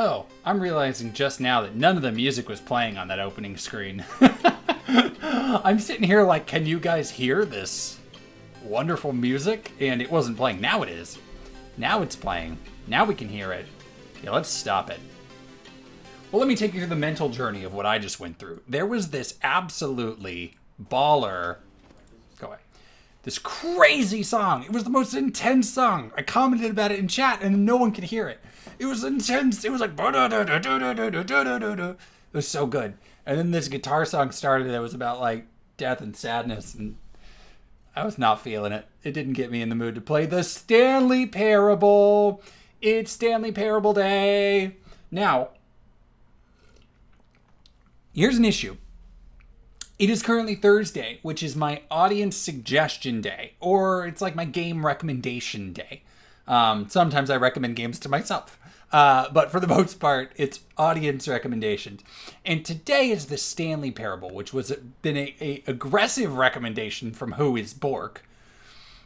Oh, I'm realizing just now that none of the music was playing on that opening screen. I'm sitting here like, can you guys hear this wonderful music? And it wasn't playing. Now it is. Now it's playing. Now we can hear it. Yeah, let's stop it. Well, let me take you through the mental journey of what I just went through. There was this absolutely baller... Go away. This crazy song. It was the most intense song. I commented about it in chat and no one could hear it. It was intense. It was like... It was so good. And then this guitar song started that was about like death and sadness, and I was not feeling it. It didn't get me in the mood to play the Stanley Parable. It's Stanley Parable Day. Now, here's an issue. It is currently Thursday, which is my audience suggestion day, or it's like my game recommendation day. Sometimes I recommend games to myself, but for the most part, it's audience recommendations. And today is the Stanley Parable, which was been a aggressive recommendation from Who is Bork,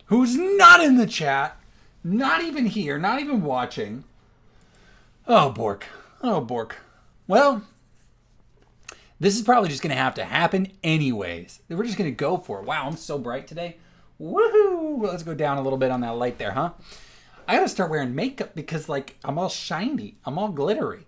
who's not in the chat, not even here, not even watching. Oh, Bork. Oh, Bork. Well, this is probably just going to have to happen anyways. We're just going to go for it. Wow, I'm so bright today. Woohoo! Let's go down a little bit on that light there, huh? I got to start wearing makeup because, like, I'm all shiny. I'm all glittery.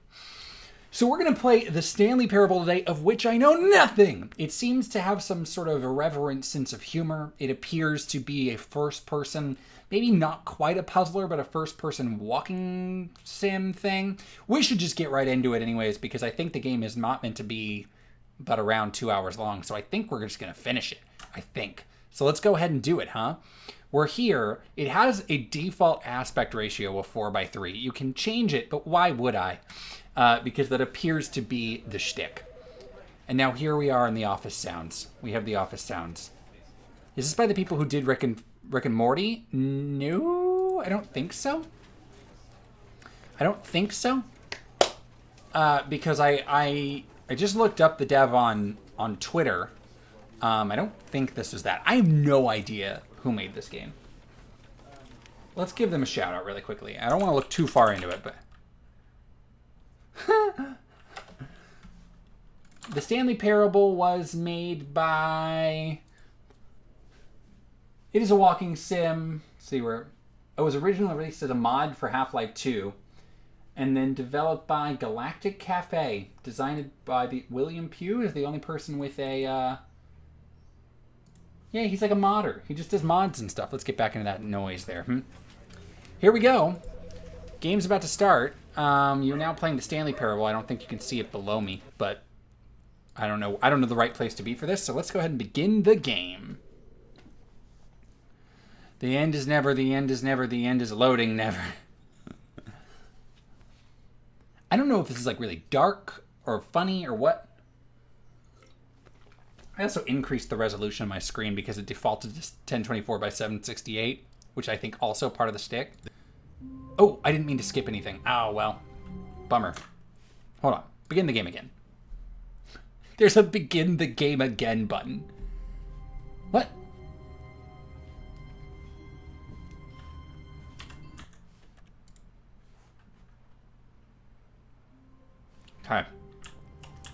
So we're going to play the Stanley Parable today, of which I know nothing. It seems to have some sort of irreverent sense of humor. It appears to be a first-person, maybe not quite a puzzler, but a first-person walking sim thing. We should just get right into it anyways, because I think the game is not meant to be but around 2 hours long. So I think we're just going to finish it. I think. So let's go ahead and do it, huh? We're here. It has a default aspect ratio of 4:3. You can change it, but why would I? Because that appears to be the shtick. And now here we are in the office sounds. We have the office sounds. Is this by the people who did Rick and Morty? No, I don't think so. I don't think so. Because I just looked up the dev on Twitter. I don't think this is that. I have no idea who made this game. Let's give them a shout out really quickly. I don't want to look too far into it, but... The Stanley Parable was made by... It is a walking sim. Let's see where... It was originally released as a mod for Half-Life 2. And then developed by Galactic Cafe. Designed by William Pugh, is the only person with a... Yeah, he's like a modder. He just does mods and stuff. Let's get back into that noise there. Here we go. Game's about to start. You're now playing the Stanley Parable. I don't think you can see it below me, but I don't know the right place to be for this, so let's go ahead and begin the game. The end is never, the end is never, the end is loading never. I don't know if this is like really dark or funny or what. I also increased the resolution of my screen because it defaulted to 1024 by 768, which I think also part of the stick. Oh, I didn't mean to skip anything. Oh, well. Bummer. Hold on. Begin the game again. There's a begin the game again button. What? Okay.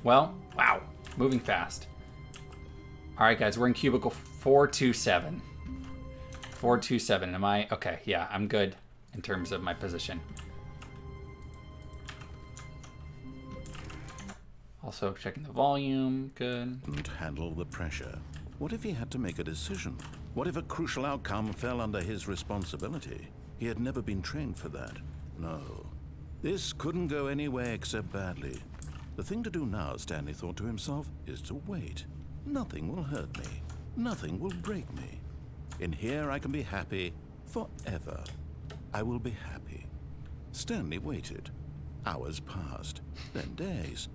Well, wow. Moving fast. All right, guys, we're in cubicle 427. 427. Am I? Okay, yeah, I'm good in terms of my position. Also checking the volume. Good. Couldn't handle the pressure. What if he had to make a decision? What if a crucial outcome fell under his responsibility? He had never been trained for that. No. This couldn't go anywhere except badly. The thing to do now, Stanley thought to himself, is to wait. Nothing will hurt me. Nothing will break me. In here I can be happy forever. I will be happy. Stanley waited. Hours passed, then days.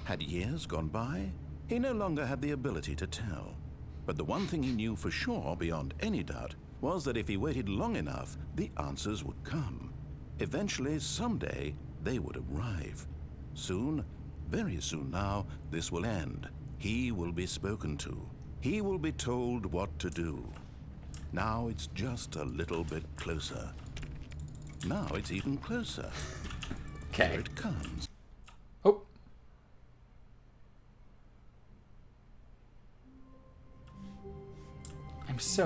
Had years gone by? He no longer had the ability to tell. But the one thing he knew for sure, beyond any doubt, was that if he waited long enough, the answers would come. Eventually, someday, they would arrive. Soon, very soon now, this will end. He will be spoken to. He will be told what to do. Now it's just a little bit closer. Now it's even closer. Okay. Here it comes. Oh.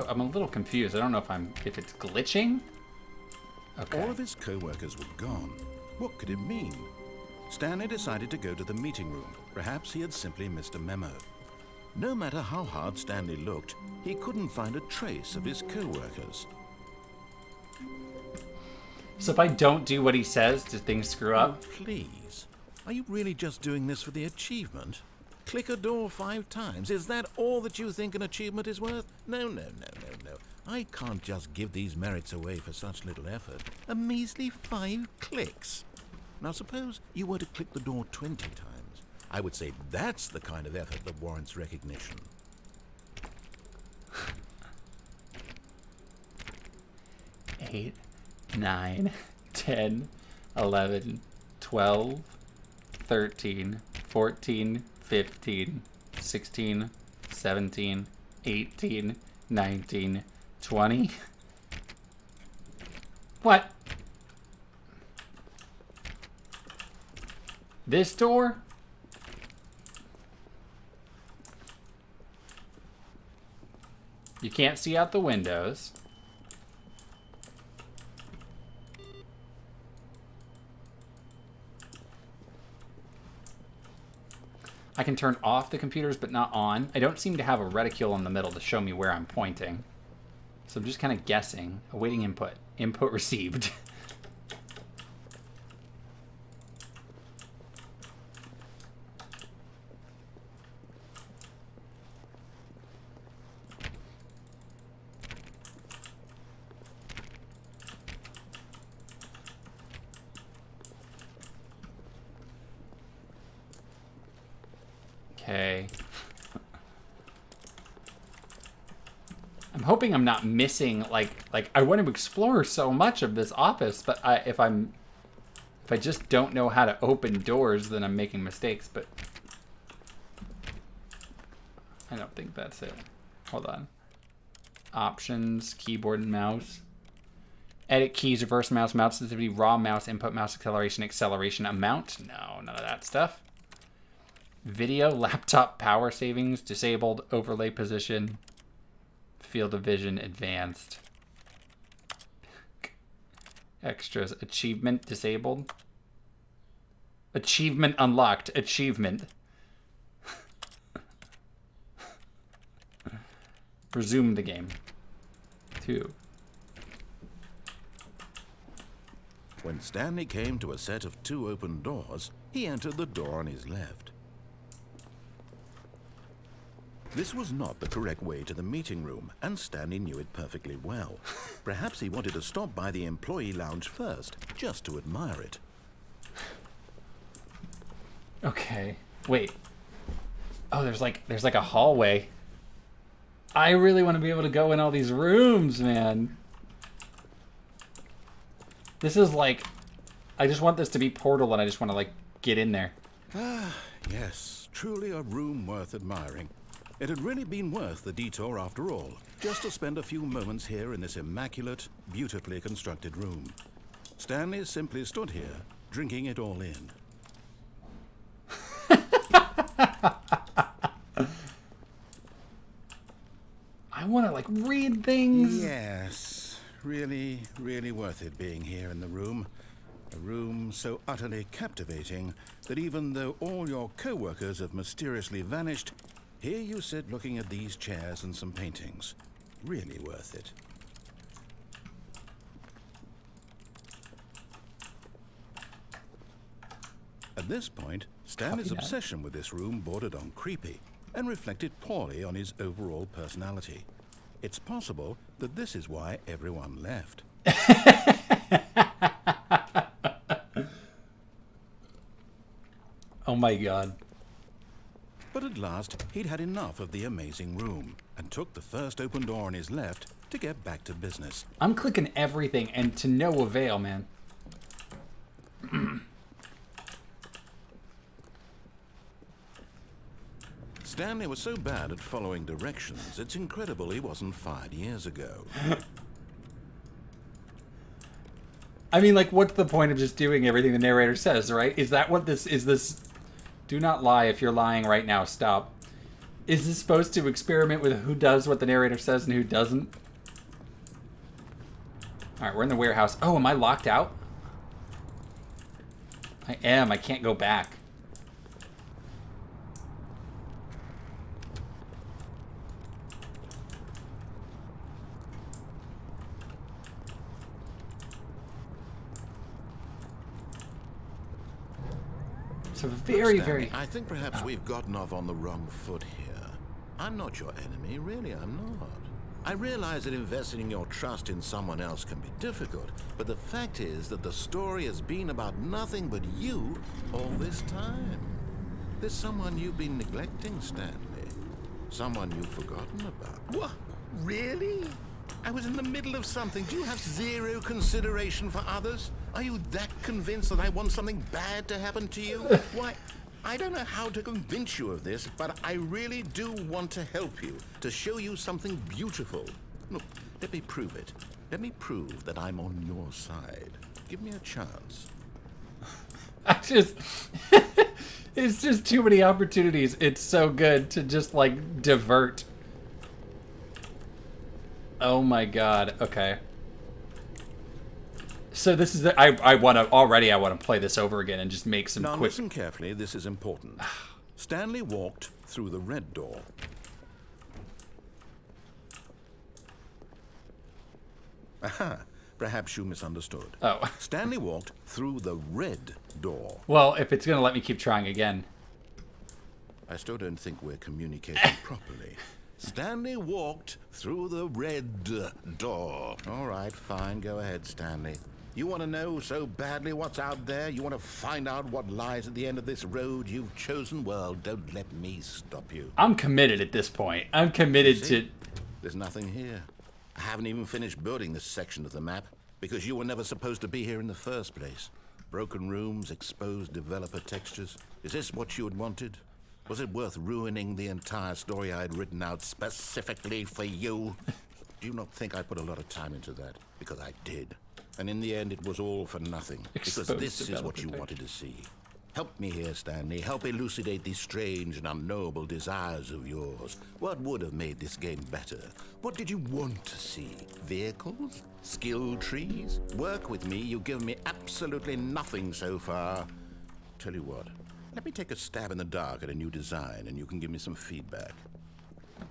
I'm a little confused. I don't know if it's glitching. Okay. All of his co-workers were gone. What could it mean? Stanley decided to go to the meeting room. Perhaps he had simply missed a memo. No matter how hard Stanley looked, he couldn't find a trace of his co-workers. So if I don't do what he says, do things screw up? Oh, please. Are you really just doing this for the achievement? Click a door 5 times. Is that all that you think an achievement is worth? No. I can't just give these merits away for such little effort. A measly 5 clicks. Now suppose you were to click the door 20 times. I would say that's the kind of effort that warrants recognition. 8, 9, 10, 11, 12, 13, 14, 15, 16, 17, 18, 19, 20. What? This door? You can't see out the windows. I can turn off the computers, but not on. I don't seem to have a reticule in the middle to show me where I'm pointing. So I'm just kind of guessing. Awaiting input. Input received. Okay. I'm hoping I'm not missing, like I want to explore so much of this office, but if I just don't know how to open doors, then I'm making mistakes, but I don't think that's it. Hold on. Options, keyboard and mouse. Edit keys, reverse mouse, mouse sensitivity, raw mouse, input mouse acceleration amount. No, none of that stuff. Video, laptop power savings, disabled, overlay position, field of vision, advanced. Extras, achievement, disabled. Achievement unlocked, achievement. Resume the game. 2. When Stanley came to a set of 2 open doors, he entered the door on his left. This was not the correct way to the meeting room, and Stanley knew it perfectly well. Perhaps he wanted to stop by the employee lounge first, just to admire it. Okay. Wait. Oh, there's like a hallway. I really want to be able to go in all these rooms, man. This is like, I just want this to be Portal, and I just want to like get in there. Ah, yes, truly a room worth admiring. It had really been worth the detour after all, just to spend a few moments here in this immaculate, beautifully constructed room. Stanley simply stood here, drinking it all in. I want to like read things. Yes, really, really worth it being here in the room. A room so utterly captivating that even though all your co-workers have mysteriously vanished, here you sit looking at these chairs and some paintings. Really worth it. At this point, Stanley's obsession with this room bordered on creepy and reflected poorly on his overall personality. It's possible that this is why everyone left. Oh my god. But at last, he'd had enough of the amazing room and took the first open door on his left to get back to business. I'm clicking everything and to no avail, man. Stanley was so bad at following directions, it's incredible he wasn't fired years ago. I mean, like, what's the point of just doing everything the narrator says, right? Is that what this is? This. Do not lie. If you're lying right now, stop. Is this supposed to experiment with who does what the narrator says and who doesn't? Alright, we're in the warehouse. Oh, am I locked out? I am. I can't go back. So very, Look, Stanley, very... I think perhaps we've gotten off on the wrong foot here. I'm not your enemy, really, I'm not. I realize that investing your trust in someone else can be difficult, but the fact is that the story has been about nothing but you all this time. There's someone you've been neglecting, Stanley. Someone you've forgotten about. What? Really? I was in the middle of something. Do you have zero consideration for others? Are you that convinced that I want something bad to happen to you? Why, I don't know how to convince you of this, but I really do want to help you, to show you something beautiful. Look, let me prove it. Let me prove that I'm on your side. Give me a chance. I just... It's just too many opportunities. It's so good to just, like, divert. Oh my god. Okay. So this is I want to play this over again and just make some now quick... listen carefully, this is important. Stanley walked through the red door. Aha, perhaps you misunderstood. Oh. Stanley walked through the red door. Well, if it's going to let me keep trying again. I still don't think we're communicating properly. Stanley walked through the red door. All right, fine. Go ahead, Stanley. You want to know so badly what's out there? You want to find out what lies at the end of this road you've chosen? Well, don't let me stop you. I'm committed at this point. I'm committed to... There's nothing here. I haven't even finished building this section of the map because you were never supposed to be here in the first place. Broken rooms, exposed developer textures. Is this what you had wanted? Was it worth ruining the entire story I had written out specifically for you? Do you not think I put a lot of time into that? Because I did. And in the end, it was all for nothing. Because this is what you wanted to see. Help me here, Stanley. Help elucidate these strange and unknowable desires of yours. What would have made this game better? What did you want to see? Vehicles? Skill trees? Work with me. You've given me absolutely nothing so far. Tell you what. Let me take a stab in the dark at a new design, and you can give me some feedback.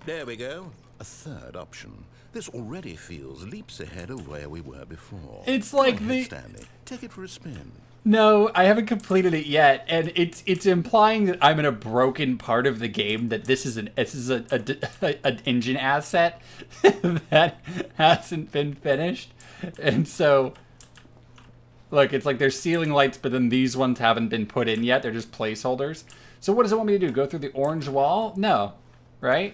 There we go. A third option. This already feels leaps ahead of where we were before. It's like Go ahead, Stanley. Take it for a spin. No, I haven't completed it yet, and it's implying that I'm in a broken part of the game. That this is an engine asset that hasn't been finished, and so. Look, it's like there's ceiling lights, but then these ones haven't been put in yet. They're just placeholders. So what does it want me to do? Go through the orange wall? No. Right?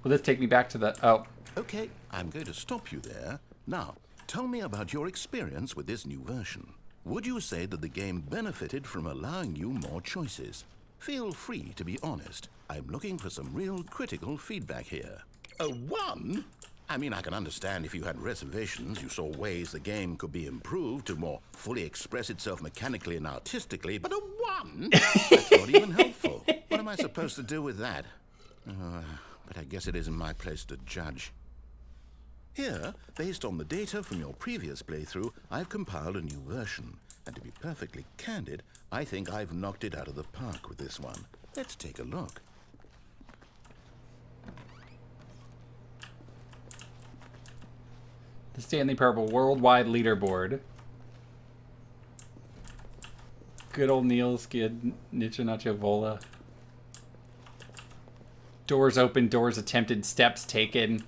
Will this take me back to the... Oh. Okay, I'm going to stop you there. Now, tell me about your experience with this new version. Would you say that the game benefited from allowing you more choices? Feel free to be honest. I'm looking for some real critical feedback here. A 1? I mean, I can understand if you had reservations, you saw ways the game could be improved to more fully express itself mechanically and artistically, but a 1? That's not even helpful. What am I supposed to do with that? But I guess it isn't my place to judge. Here, based on the data from your previous playthrough, I've compiled a new version. And to be perfectly candid, I think I've knocked it out of the park with this one. Let's take a look. The Stanley Parable Worldwide Leaderboard. Good old Neil Skid, Nicho Nacho Vola. Doors open, doors attempted, steps taken.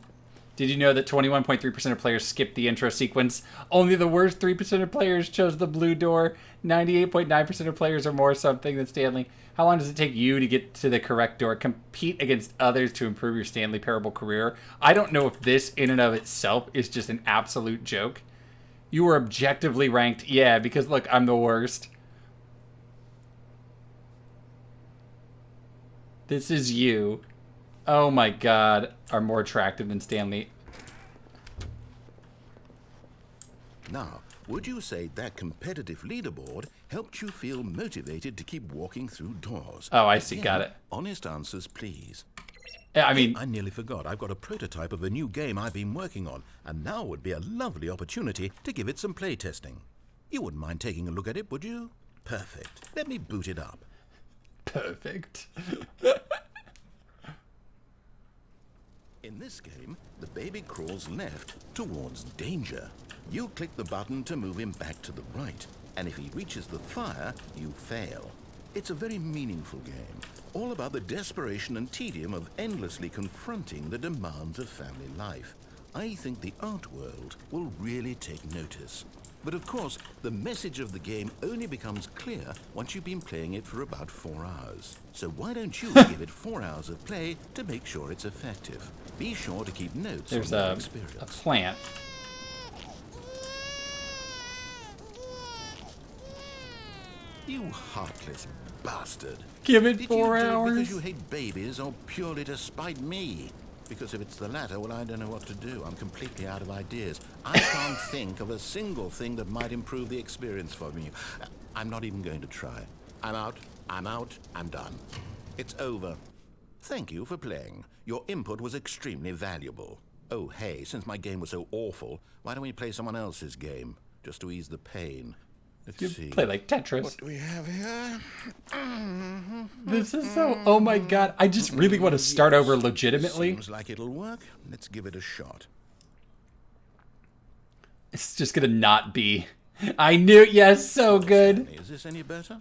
Did you know that 21.3% of players skipped the intro sequence? Only the worst 3% of players chose the blue door. 98.9% of players are more something than Stanley. How long does it take you to get to the correct door? Compete against others to improve your Stanley Parable career. I don't know if this in and of itself is just an absolute joke. You were objectively ranked. Yeah, because look, I'm the worst. This is you. Oh my god, are more attractive than Stanley. Now, would you say that competitive leaderboard helped you feel motivated to keep walking through doors? Oh, I see. Again, Got it. Honest answers, please. I mean, I nearly forgot. I've got a prototype of a new game I've been working on, and now would be a lovely opportunity to give it some play testing. You wouldn't mind taking a look at it, would you? Perfect. Let me boot it up. perfect. In this game, the baby crawls left towards danger. You click the button to move him back to the right, and if he reaches the fire, you fail. It's a very meaningful game, all about the desperation and tedium of endlessly confronting the demands of family life. I think the art world will really take notice. But of course, the message of the game only becomes clear once you've been playing it for about 4 hours. So why don't you give it 4 hours of play to make sure it's effective? Be sure to keep notes There's on your a experience. plant. You heartless bastard. Give it Did 4 you do it hours. because you hate babies or purely to spite me? Because if it's the latter, well, I don't know what to do. I'm completely out of ideas. I can't think of a single thing that might improve the experience for me. I'm not even going to try. I'm out. I'm done. It's over. Thank you for playing. Your input was extremely valuable. Oh, hey, since my game was so awful, why don't we play someone else's game? Just to ease the pain. Let's You see. play like Tetris. What do we have here? This is so. Oh my god! I just really want to start over legitimately. Seems like it'll work. Let's give it a shot. It's just gonna not be. I knew. Yes, so good. Stanley, is this any better?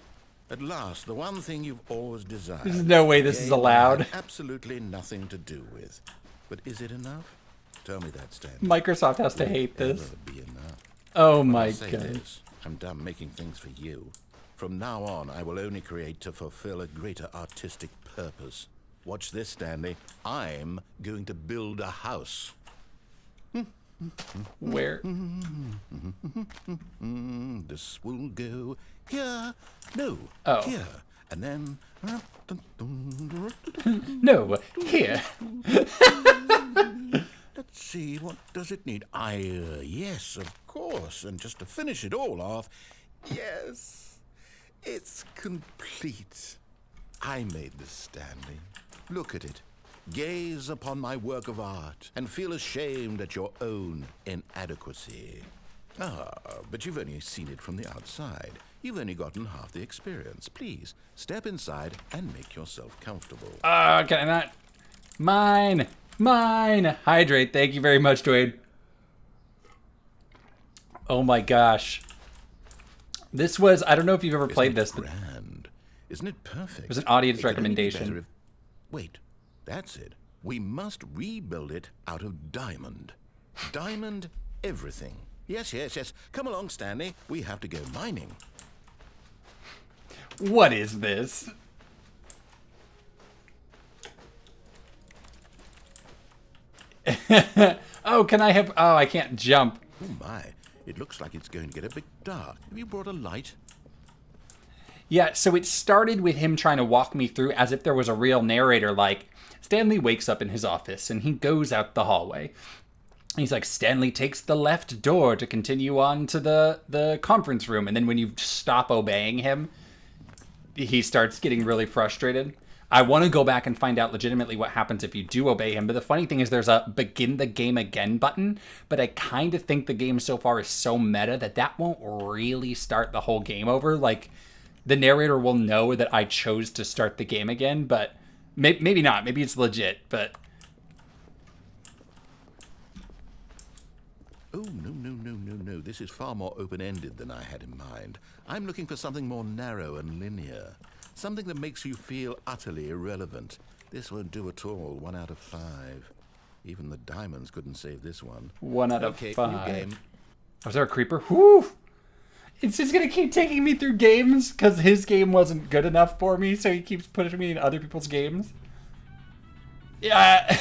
At last, the one thing you've always desired. There's no way this is Game I allowed. had absolutely nothing to do with. But is it enough? Tell me that, Stanley. Microsoft has to Will it hate this. ever be enough? Oh I'll my say god. this. I'm done making things for you. From now on, I will only create to fulfill a greater artistic purpose. Watch this, Stanley. I'm going to build a house. Where? This will go here. No, Oh. here. And then... No, here. Let's see, what does it need? Yes, of course. And just to finish it all off, yes, it's complete. I made this, Stanley. Look at it. Gaze upon my work of art and feel ashamed at your own inadequacy. Ah, but you've only seen it from the outside. You've only gotten half the experience. Please, step inside and make yourself comfortable. Can I not? Mine. Hydrate. Thank you very much, Dwayne. Oh my gosh. This was, I don't know if you've ever played this, but Grand. Isn't it perfect? it was an audience It could only be recommendation. better if- Wait, that's it. We must rebuild it out of diamond. Diamond everything. Yes. Come along, Stanley. We have to go mining. What is this? Oh, can I have... Oh, I can't jump. Oh my, it looks like it's going to get a bit dark. Have you brought a light? Yeah, so it started with him trying to walk me through as if there was a real narrator, like, Stanley wakes up in his office and he goes out the hallway. He's like, Stanley takes the left door to continue on to the conference room. And then when you stop obeying him, he starts getting really frustrated. I want to go back and find out legitimately what happens if you do obey him. But the funny thing is there's a begin the game again button. But I kind of think the game so far is so meta that won't really start the whole game over. Like, the narrator will know that I chose to start the game again. But maybe not. Maybe it's legit. But... Oh, no. This is far more open-ended than I had in mind. I'm looking for something more narrow and linear. Something that makes you feel utterly irrelevant. This won't do at all. 1 out of 5. Even the diamonds couldn't save this one. 1 out of Okay, 5. new game. Was there a creeper? Whew! It's just gonna keep taking me through games because his game wasn't good enough for me, so he keeps putting me in other people's games. Yeah.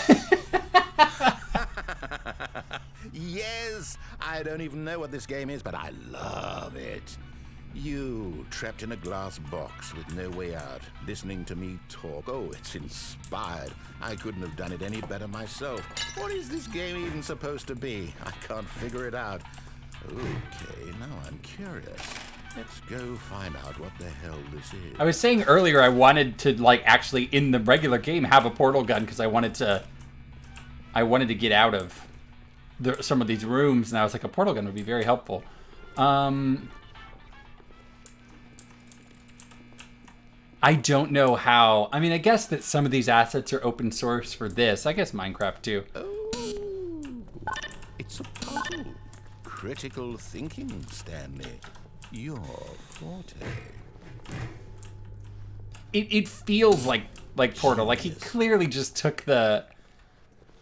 Yes! I don't even know what this game is, but I love it. You, trapped in a glass box with no way out, listening to me talk. Oh, it's inspired. I couldn't have done it any better myself. What is this game even supposed to be? I can't figure it out. Okay, now I'm curious. Let's go find out what the hell this is. I was saying earlier I wanted to, like, actually in the regular game have a portal gun because I wanted to get out of some of these rooms, and I was like, a portal gun would be very helpful. I don't know how. I mean, I guess that some of these assets are open source for this. I guess Minecraft too. Oh, it's a puzzle. Critical thinking, Stanley. Your forte. It feels like Portal. Like he clearly just took the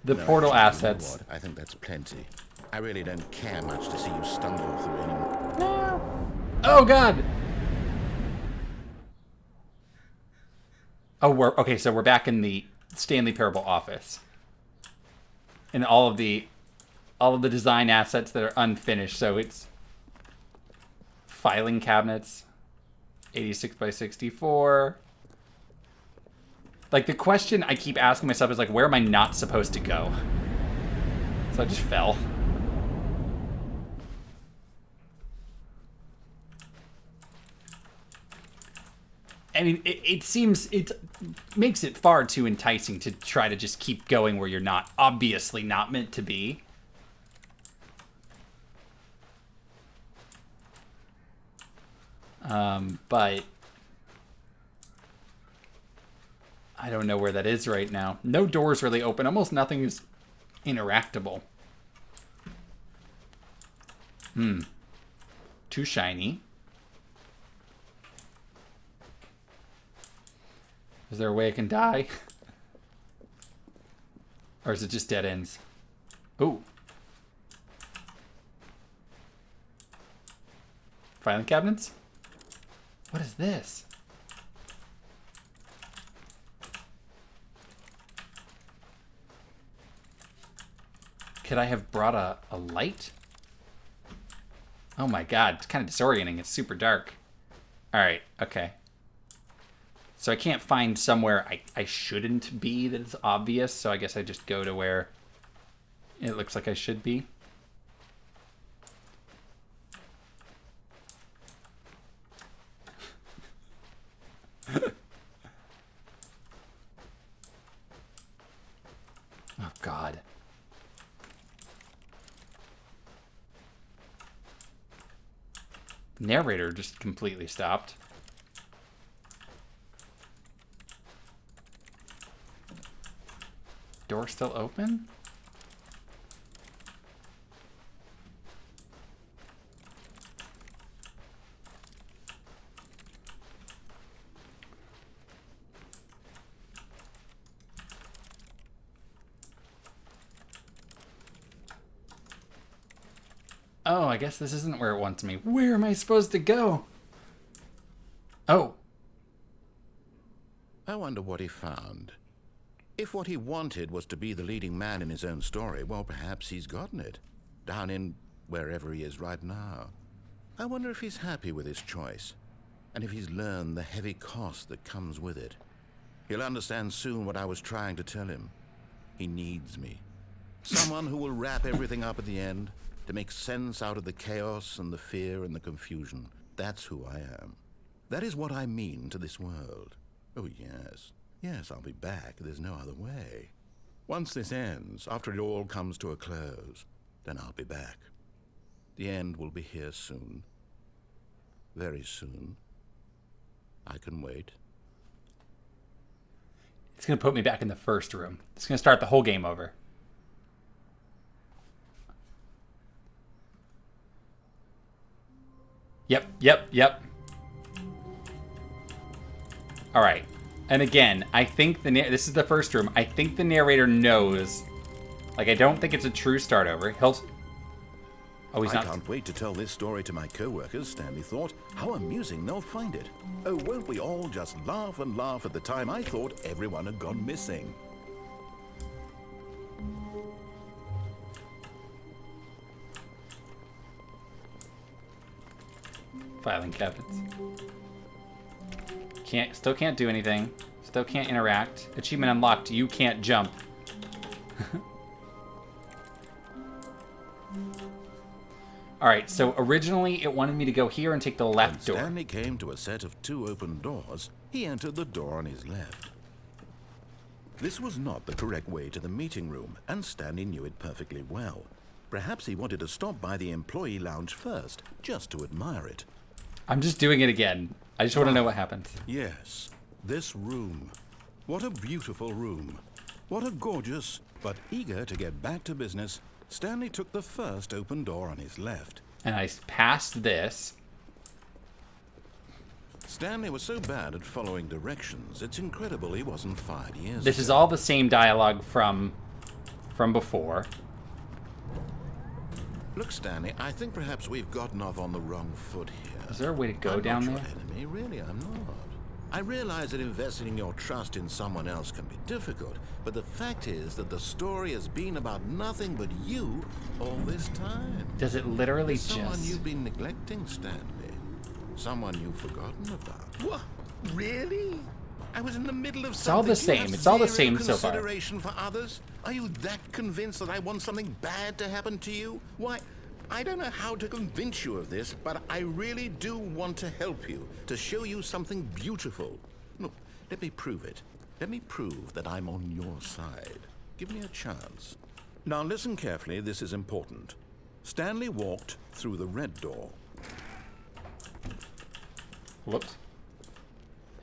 Portal assets. You know what? I think that's plenty. I really don't care much to see you stumble through any. Oh God. Oh, okay. So we're back in the Stanley Parable office, and all of the design assets that are unfinished. So it's filing cabinets, 86 by 64. Like, the question I keep asking myself is, like, where am I not supposed to go? So I just fell. I mean, it makes it far too enticing to try to just keep going where you're not obviously not meant to be. But I don't know where that is right now. No doors really open. Almost nothing is interactable. Too shiny. Is there a way I can die? Or is it just dead ends? Ooh. Filing cabinets? What is this? Could I have brought a light? Oh my God, it's kind of disorienting. It's super dark. All right, okay. So I can't find somewhere I shouldn't be that is obvious, so I guess I just go to where it looks like I should be. Oh, God. Narrator just completely stopped. Door still open? Oh, I guess this isn't where it wants me. Where am I supposed to go? Oh. I wonder what he found. If what he wanted was to be the leading man in his own story, well, perhaps he's gotten it. Down in wherever he is right now. I wonder if he's happy with his choice, and if he's learned the heavy cost that comes with it. He'll understand soon what I was trying to tell him. He needs me. Someone who will wrap everything up at the end, to make sense out of the chaos and the fear and the confusion. That's who I am. That is what I mean to this world. Oh, yes. Yes, I'll be back. There's no other way. Once this ends, after it all comes to a close, then I'll be back. The end will be here soon. Very soon. I can wait. It's going to put me back in the first room. It's going to start the whole game over. Yep. All right. And again, I think this is the first room. I think the narrator knows. Like, I don't think it's a true start over. He's not. I can't wait to tell this story to my co-workers, Stanley thought. How amusing they'll find it. Oh, won't we all just laugh and laugh at the time I thought everyone had gone missing. Filing cabinets. Still can't do anything. Still can't interact. Achievement unlocked. You can't jump. All right, so originally it wanted me to go here and take the When left door. Stanley came to a set of 2 open doors, he entered the door on his left. This was not the correct way to the meeting room, and Stanley knew it perfectly well. Perhaps he wanted to stop by the employee lounge first, just to admire it. I'm just doing it again. I just want to know what happens. Yes, this room. What a beautiful room. What a gorgeous, but eager to get back to business, Stanley took the first open door on his left. And I passed this. Stanley was so bad at following directions, it's incredible he wasn't fired years This is ago. all the same dialogue from before. Look, Stanley, I think perhaps we've gotten off on the wrong foot here. Is there a way to go I'm down not there? your enemy, really, I'm not. I realize that investing your trust in someone else can be difficult, but the fact is that the story has been about nothing but you all this time. Does it literally Someone just... you've been neglecting, Stanley. Someone you've forgotten about. What? Really? I was in the middle of something. all the You same. have It's all the zero same so far. consideration for others? Are you that convinced that I want something bad to happen to you? Why, I don't know how to convince you of this, but I really do want to help you, to show you something beautiful. Look, let me prove it. Let me prove that I'm on your side. Give me a chance. Now listen carefully, this is important. Stanley walked through the red door. Whoops.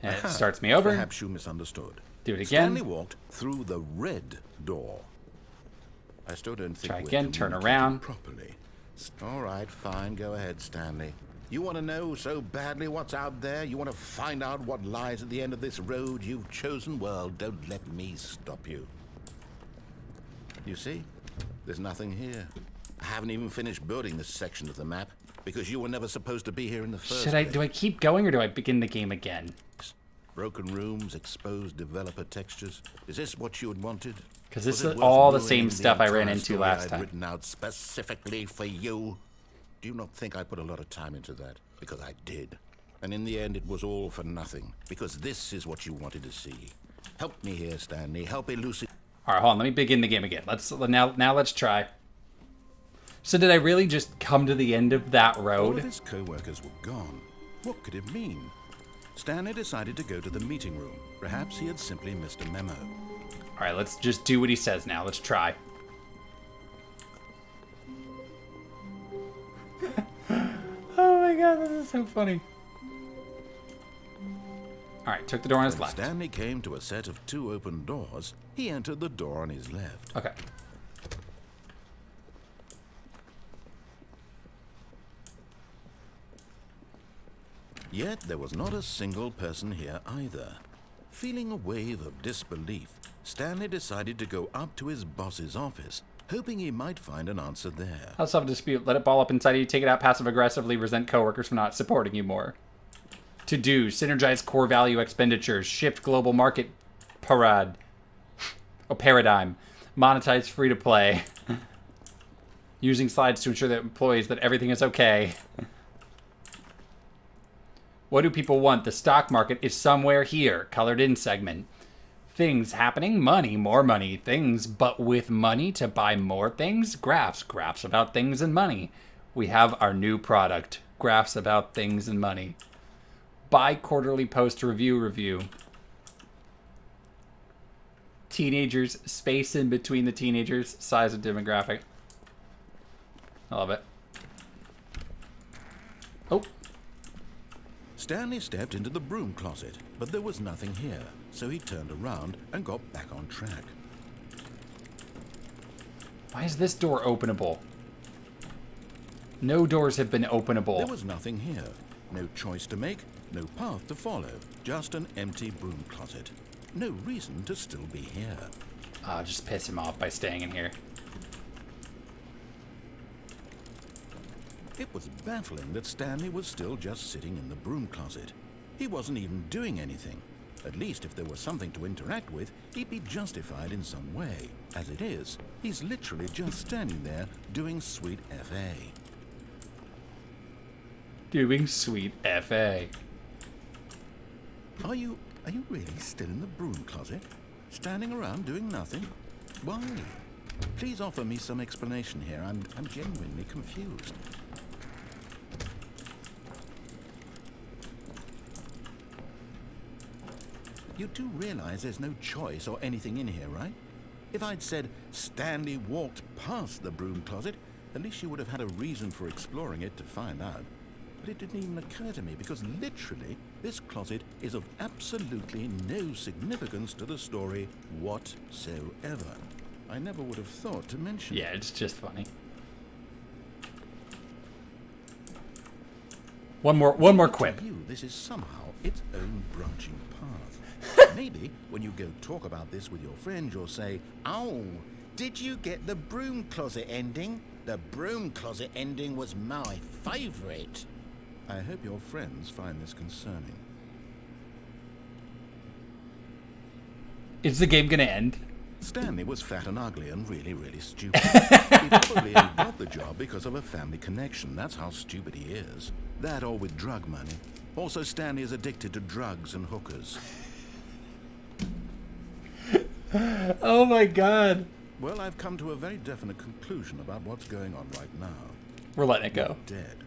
And it starts me over. Perhaps you misunderstood. Do it again. Stanley walked through the red door. I still don't think Try we're again, turn communicating around. properly. All right, fine. Go ahead, Stanley. You want to know so badly what's out there? You want to find out what lies at the end of this road you've chosen? Well, don't let me stop you. You see? There's nothing here. I haven't even finished building this section of the map because you were never supposed to be here in the first place. Do I keep going or do I begin the game again? Broken rooms, exposed developer textures. Is this what you had wanted? Because this Was is it all the worth same ruining stuff I ran entire into story last I'd time. written out specifically for you? Do you not think I put a lot of time into that? Because I did. And in the end, it was all for nothing. Because this is what you wanted to see. Help me here, Stanley. Help elucidate. All right, hold on. Let me begin the game again. Now let's try. So did I really just come to the end of that All road? of his co-workers were gone. What could it mean? Stanley decided to go to the meeting room. Perhaps he had simply missed a memo. All right, let's just do what he says now. Let's try. Oh my god, this is so funny. All right, took the door on his When left. Stanley came to a set of 2 open doors, he entered the door on his left. Okay. Yet there was not a single person here either. Feeling a wave of disbelief, Stanley decided to go up to his boss's office, hoping he might find an answer there. Let's have a dispute. Let it ball up inside of you. Take it out passive aggressively. Resent coworkers for not supporting you more. To do. Synergize core value expenditures. Shift global market paradigm. Monetize free to play. Using slides to ensure that employees that everything is okay. What do people want? The stock market is somewhere here. Colored in segment. Things happening. Money. More money. Things, but with money to buy more things. Graphs. Graphs about things and money. We have our new product. Graphs about things and money. Bi-quarterly post review. Teenagers. Space in between the teenagers. Size of demographic. I love it. Oh. Stanley stepped into the broom closet, but there was nothing here, so he turned around and got back on track. Why is this door openable? No doors have been openable. There was nothing here. No choice to make, no path to follow, just an empty broom closet. No reason to still be here. I'll just piss him off by staying in here. It was baffling that Stanley was still just sitting in the broom closet. He wasn't even doing anything. At least if there was something to interact with, he'd be justified in some way. As it is, he's literally just standing there doing sweet FA. Doing sweet FA. Are you really still in the broom closet? Standing around doing nothing? Why? Please offer me some explanation here. I'm genuinely confused. You do realize there's no choice or anything in here, right? If I'd said Stanley walked past the broom closet, at least you would have had a reason for exploring it to find out. But it didn't even occur to me because literally this closet is of absolutely no significance to the story whatsoever. I never would have thought to mention Yeah, it. it's just funny. One more quip. To you, this is somehow its own branching path. Maybe when you go talk about this with your friend, you'll say, "Oh, did you get the broom closet ending? The broom closet ending was my favorite." I hope your friends find this concerning. Is the game gonna end? Stanley was fat and ugly and really, really stupid. He probably only got the job because of a family connection. That's how stupid he is. That or with drug money. Also, Stanley is addicted to drugs and hookers. Oh my god. Well, I've come to a very definite conclusion about what's going on right now. We're letting it go. Dead.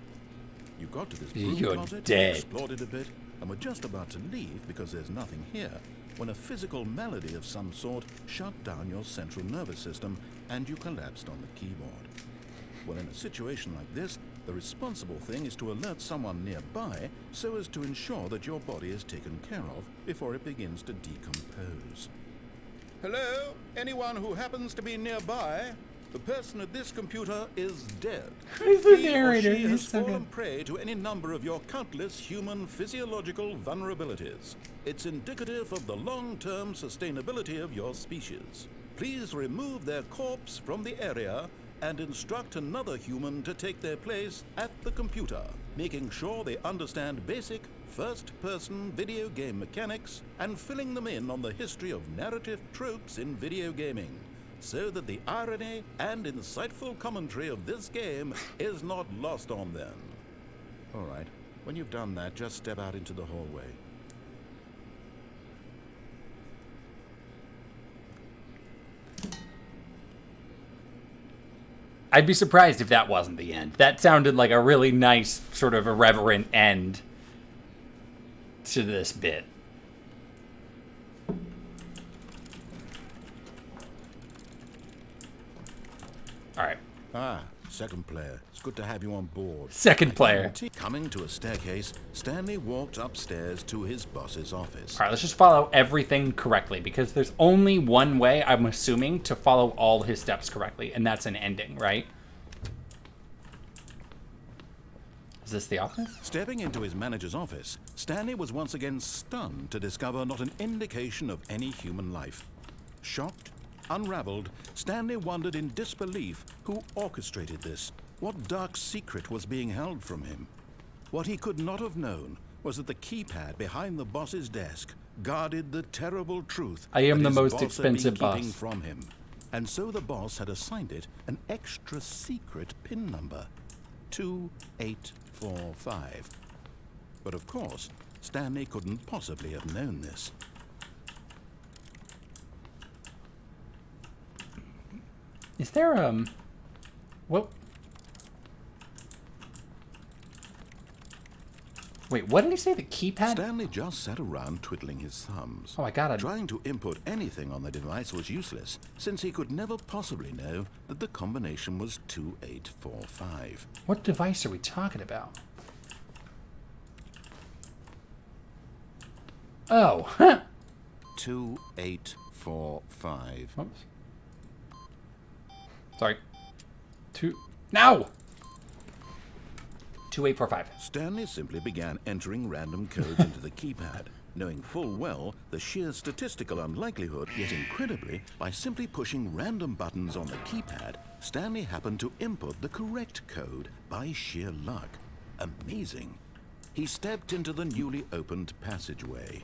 You got to this broom You're closet, dead. explored it a bit, and were just about to leave because there's nothing here, when a physical melody of some sort shut down your central nervous system and you collapsed on the keyboard. Well, in a situation like this, the responsible thing is to alert someone nearby so as to ensure that your body is taken care of before it begins to decompose. Hello? Anyone who happens to be nearby? The person at this computer is dead. Who's the He or narrator? she has He's so fallen good. prey to any number of your countless human physiological vulnerabilities. It's indicative of the long-term sustainability of your species. Please remove their corpse from the area and instruct another human to take their place at the computer, making sure they understand basic first-person video game mechanics and filling them in on the history of narrative tropes in video gaming, so that the irony and insightful commentary of this game is not lost on them. All right, when you've done that, just step out into the hallway. I'd be surprised if that wasn't the end. That sounded like a really nice, sort of irreverent end to this bit. Alright. Ah, second player. It's good to have you on board. Second player. Coming to a staircase, Stanley walked upstairs to his boss's office. Alright, let's just follow everything correctly, because there's only one way, I'm assuming, to follow all his steps correctly, and that's an ending, right? Is this the office? Stepping into his manager's office, Stanley was once again stunned to discover not an indication of any human life. Shocked, unraveled, Stanley wondered in disbelief who orchestrated this. What dark secret was being held from him? What he could not have known was that the keypad behind the boss's desk guarded the terrible truth I am that the his most boss had expensive been keeping boss. from him. And so the boss had assigned it an extra secret PIN number, 2845. But of course, Stanley couldn't possibly have known this. Is there, what? Wait, what did he say? The keypad? Stanley just sat around twiddling his thumbs. Oh, I got it. Trying to input anything on the device was useless, since he could never possibly know that the combination was 2845. What device are we talking about? Oh, huh. 2845. Oops. Sorry. No! 2845. Stanley simply began entering random codes into the keypad, knowing full well the sheer statistical unlikelihood, yet incredibly, by simply pushing random buttons on the keypad, Stanley happened to input the correct code by sheer luck. Amazing. He stepped into the newly opened passageway.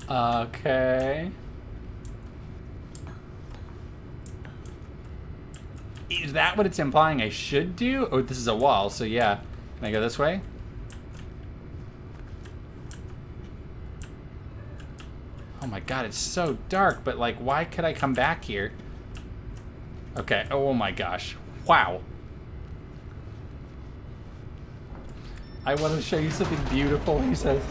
Okay. Is that what it's implying I should do? Oh, this is a wall, so yeah. Can I go this way? Oh my god, it's so dark, but like, why could I come back here? Okay, oh my gosh. Wow. I want to show you something beautiful, he says.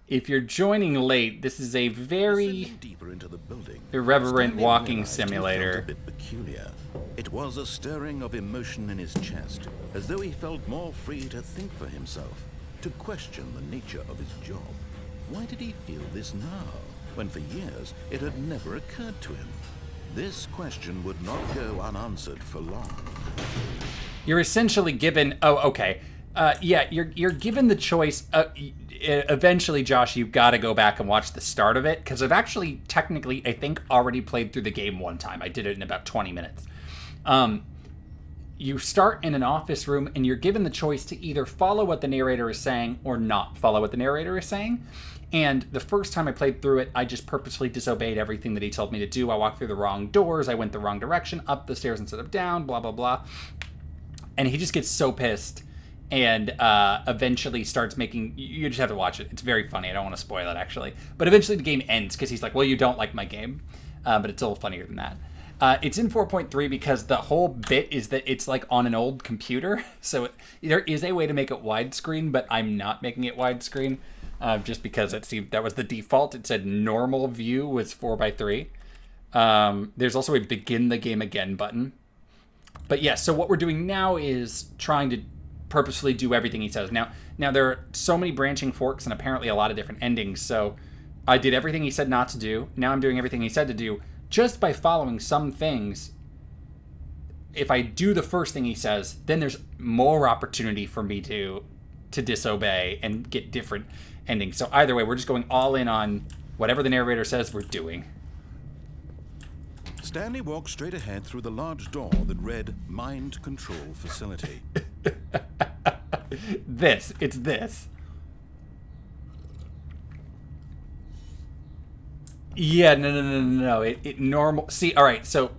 If you're joining late, this is a very deeper into the building, irreverent Stanley walking realized he felt simulator. a bit peculiar. It was a stirring of emotion in his chest, as though he felt more free to think for himself, to question the nature of his job. Why did he feel this now, when for years it had never occurred to him? This question would not go unanswered for long. You're essentially given... Oh, okay. Yeah, you're given the choice... eventually, Josh, you've got to go back and watch the start of it, because I've actually, technically, I think, already played through the game one time. I did it in about 20 minutes. You start in an office room, and you're given the choice to either follow what the narrator is saying or not follow what the narrator is saying. And the first time I played through it, I just purposefully disobeyed everything that he told me to do. I walked through the wrong doors. I went the wrong direction, up the stairs instead of down, blah, blah, blah. And he just gets so pissed and eventually starts making... You just have to watch it. It's very funny. I don't want to spoil it, actually. But eventually the game ends because he's like, well, you don't like my game. But it's a little funnier than that. It's in 4.3 because the whole bit is that it's like on an old computer. So there is a way to make it widescreen, but I'm not making it widescreen. Just because it seemed that was the default. It said normal view was 4:3. There's also a begin the game again button. But yeah, so what we're doing now is trying to purposefully do everything he says. Now there are so many branching forks and apparently a lot of different endings. So I did everything he said not to do. Now I'm doing everything he said to do. Just by following some things, if I do the first thing he says, then there's more opportunity for me to disobey and get different endings. So either way, we're just going all in on whatever the narrator says we're doing. Stanley walked straight ahead through the large door that read Mind Control Facility. It's this. Yeah, no. It normal. See, all right, so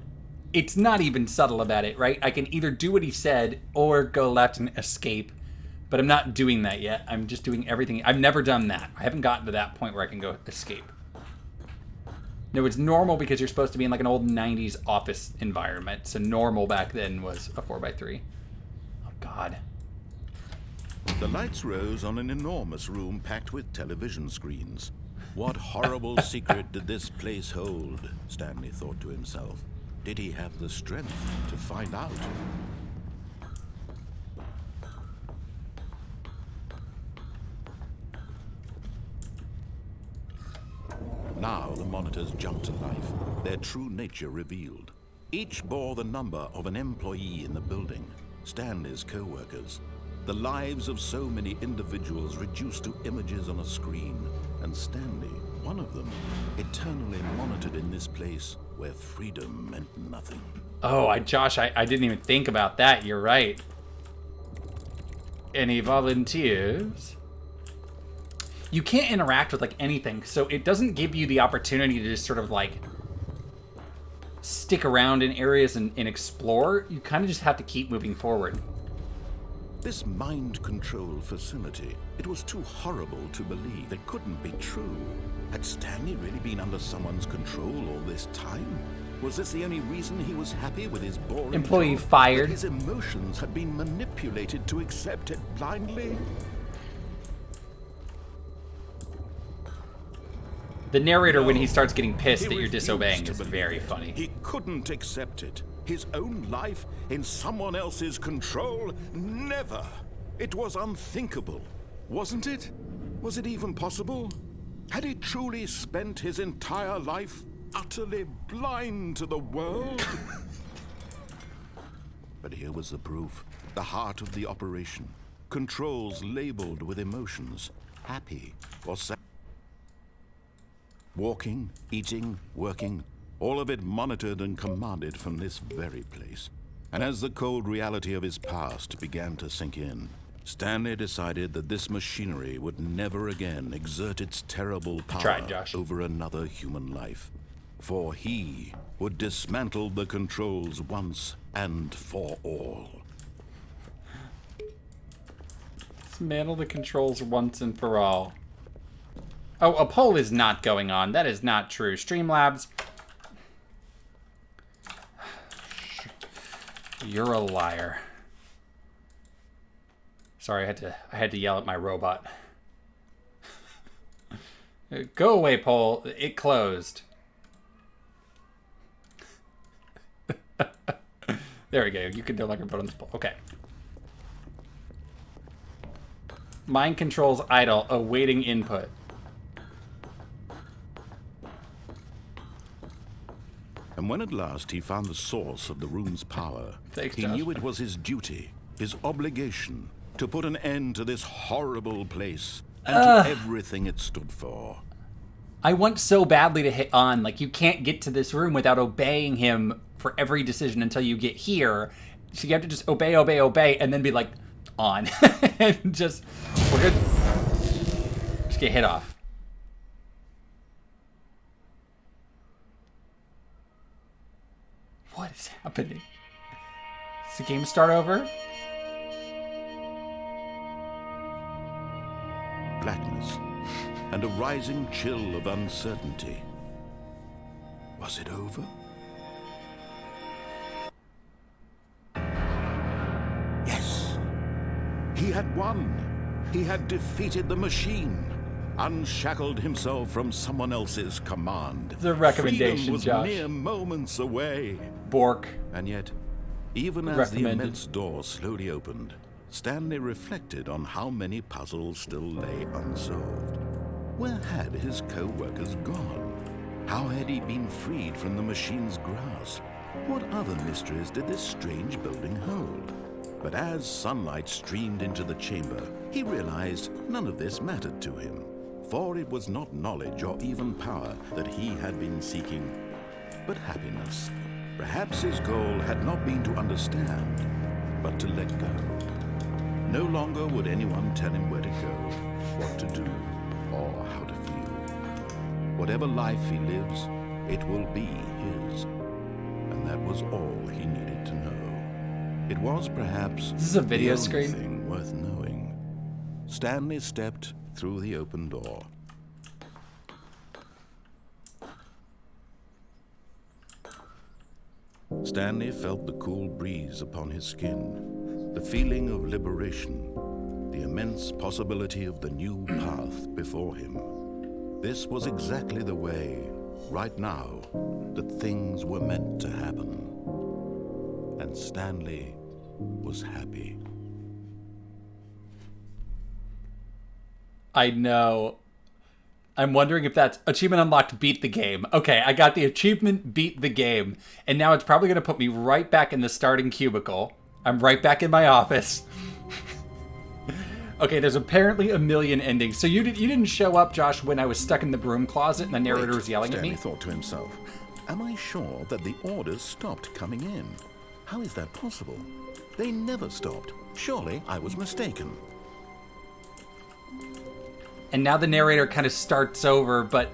it's not even subtle about it, right? I can either do what he said or go left and escape, but I'm not doing that yet. I'm just doing everything. I've never done that. I haven't gotten to that point where I can go escape. No, it's normal because you're supposed to be in like an old 90s office environment. So normal back then was a 4:3. Oh, God. The lights rose on an enormous room packed with television screens. What horrible secret did this place hold? Stanley thought to himself. Did he have the strength to find out? Now the monitors jumped to life, their true nature revealed. Each bore the number of an employee in the building, Stanley's co-workers. The lives of so many individuals reduced to images on a screen, and Stanley, one of them, eternally monitored in this place where freedom meant nothing. Oh, Josh, I didn't even think about that. You're right. Any volunteers? You can't interact with like anything, so it doesn't give you the opportunity to just sort of like stick around in areas and explore. You kind of just have to keep moving forward. This mind control facility, it was too horrible to believe. It couldn't be true. Had Stanley really been under someone's control all this time? Was this the only reason he was happy with his boring Employee job? fired. That his emotions had been manipulated to accept it blindly? The narrator, when he No. starts getting pissed He that you're refused disobeying, to is believe very it. funny. He couldn't accept it. His own life in someone else's control? Never. It was unthinkable, wasn't it? Was it even possible? Had he truly spent his entire life utterly blind to the world? But here was the proof. The heart of the operation. Controls labeled with emotions. Happy or sad. Walking, eating, working, all of it monitored and commanded from this very place. And as the cold reality of his past began to sink in, Stanley decided that this machinery would never again exert its terrible power over another human life. For he would dismantle the controls once and for all. Dismantle the controls once and for all. Oh, a poll is not going on. That is not true. Streamlabs, you're a liar. Sorry, I had to yell at my robot. Go away, poll. It closed. There we go. You can no longer vote on this poll. Okay. Mind controls idle, awaiting input. And when at last he found the source of the room's power, Thanks, he Josh. knew it was his duty, his obligation, to put an end to this horrible place and to everything it stood for. I want so badly to hit on, like, you can't get to this room without obeying him for every decision until you get here. So you have to just obey, obey, obey, and then be like, on. And just, we're good. Just get hit off. What is happening? Does the game start over? Blackness and a rising chill of uncertainty. Was it over? Yes. He had won. He had defeated the machine, unshackled himself from someone else's command. The recommendation, Freedom was Josh. mere moments away. Bork. And yet, even as the Recommended. immense door slowly opened, Stanley reflected on how many puzzles still lay unsolved. Where had his co-workers gone? How had he been freed from the machine's grasp? What other mysteries did this strange building hold? But as sunlight streamed into the chamber, he realized none of this mattered to him, for it was not knowledge or even power that he had been seeking, but happiness. Perhaps his goal had not been to understand, but to let go. No longer would anyone tell him where to go, what to do, or how to feel. Whatever life he lives, it will be his. And that was all he needed to know. It was perhaps This is a video the only screen. thing worth knowing. Stanley stepped through the open door. Stanley felt the cool breeze upon his skin, the feeling of liberation, the immense possibility of the new path before him. This was exactly the way, right now, that things were meant to happen. And Stanley was happy. I know. I'm wondering if that's achievement unlocked, beat the game. Okay, I got the achievement, beat the game. And now it's probably going to put me right back in the starting cubicle. I'm right back in my office. Okay, there's apparently a million endings. So you didn't show up, Josh, when I was stuck in the broom closet and the narrator was yelling at me? Stanley thought to himself, am I sure that the orders stopped coming in? How is that possible? They never stopped. Surely I was mistaken. And now the narrator kind of starts over, but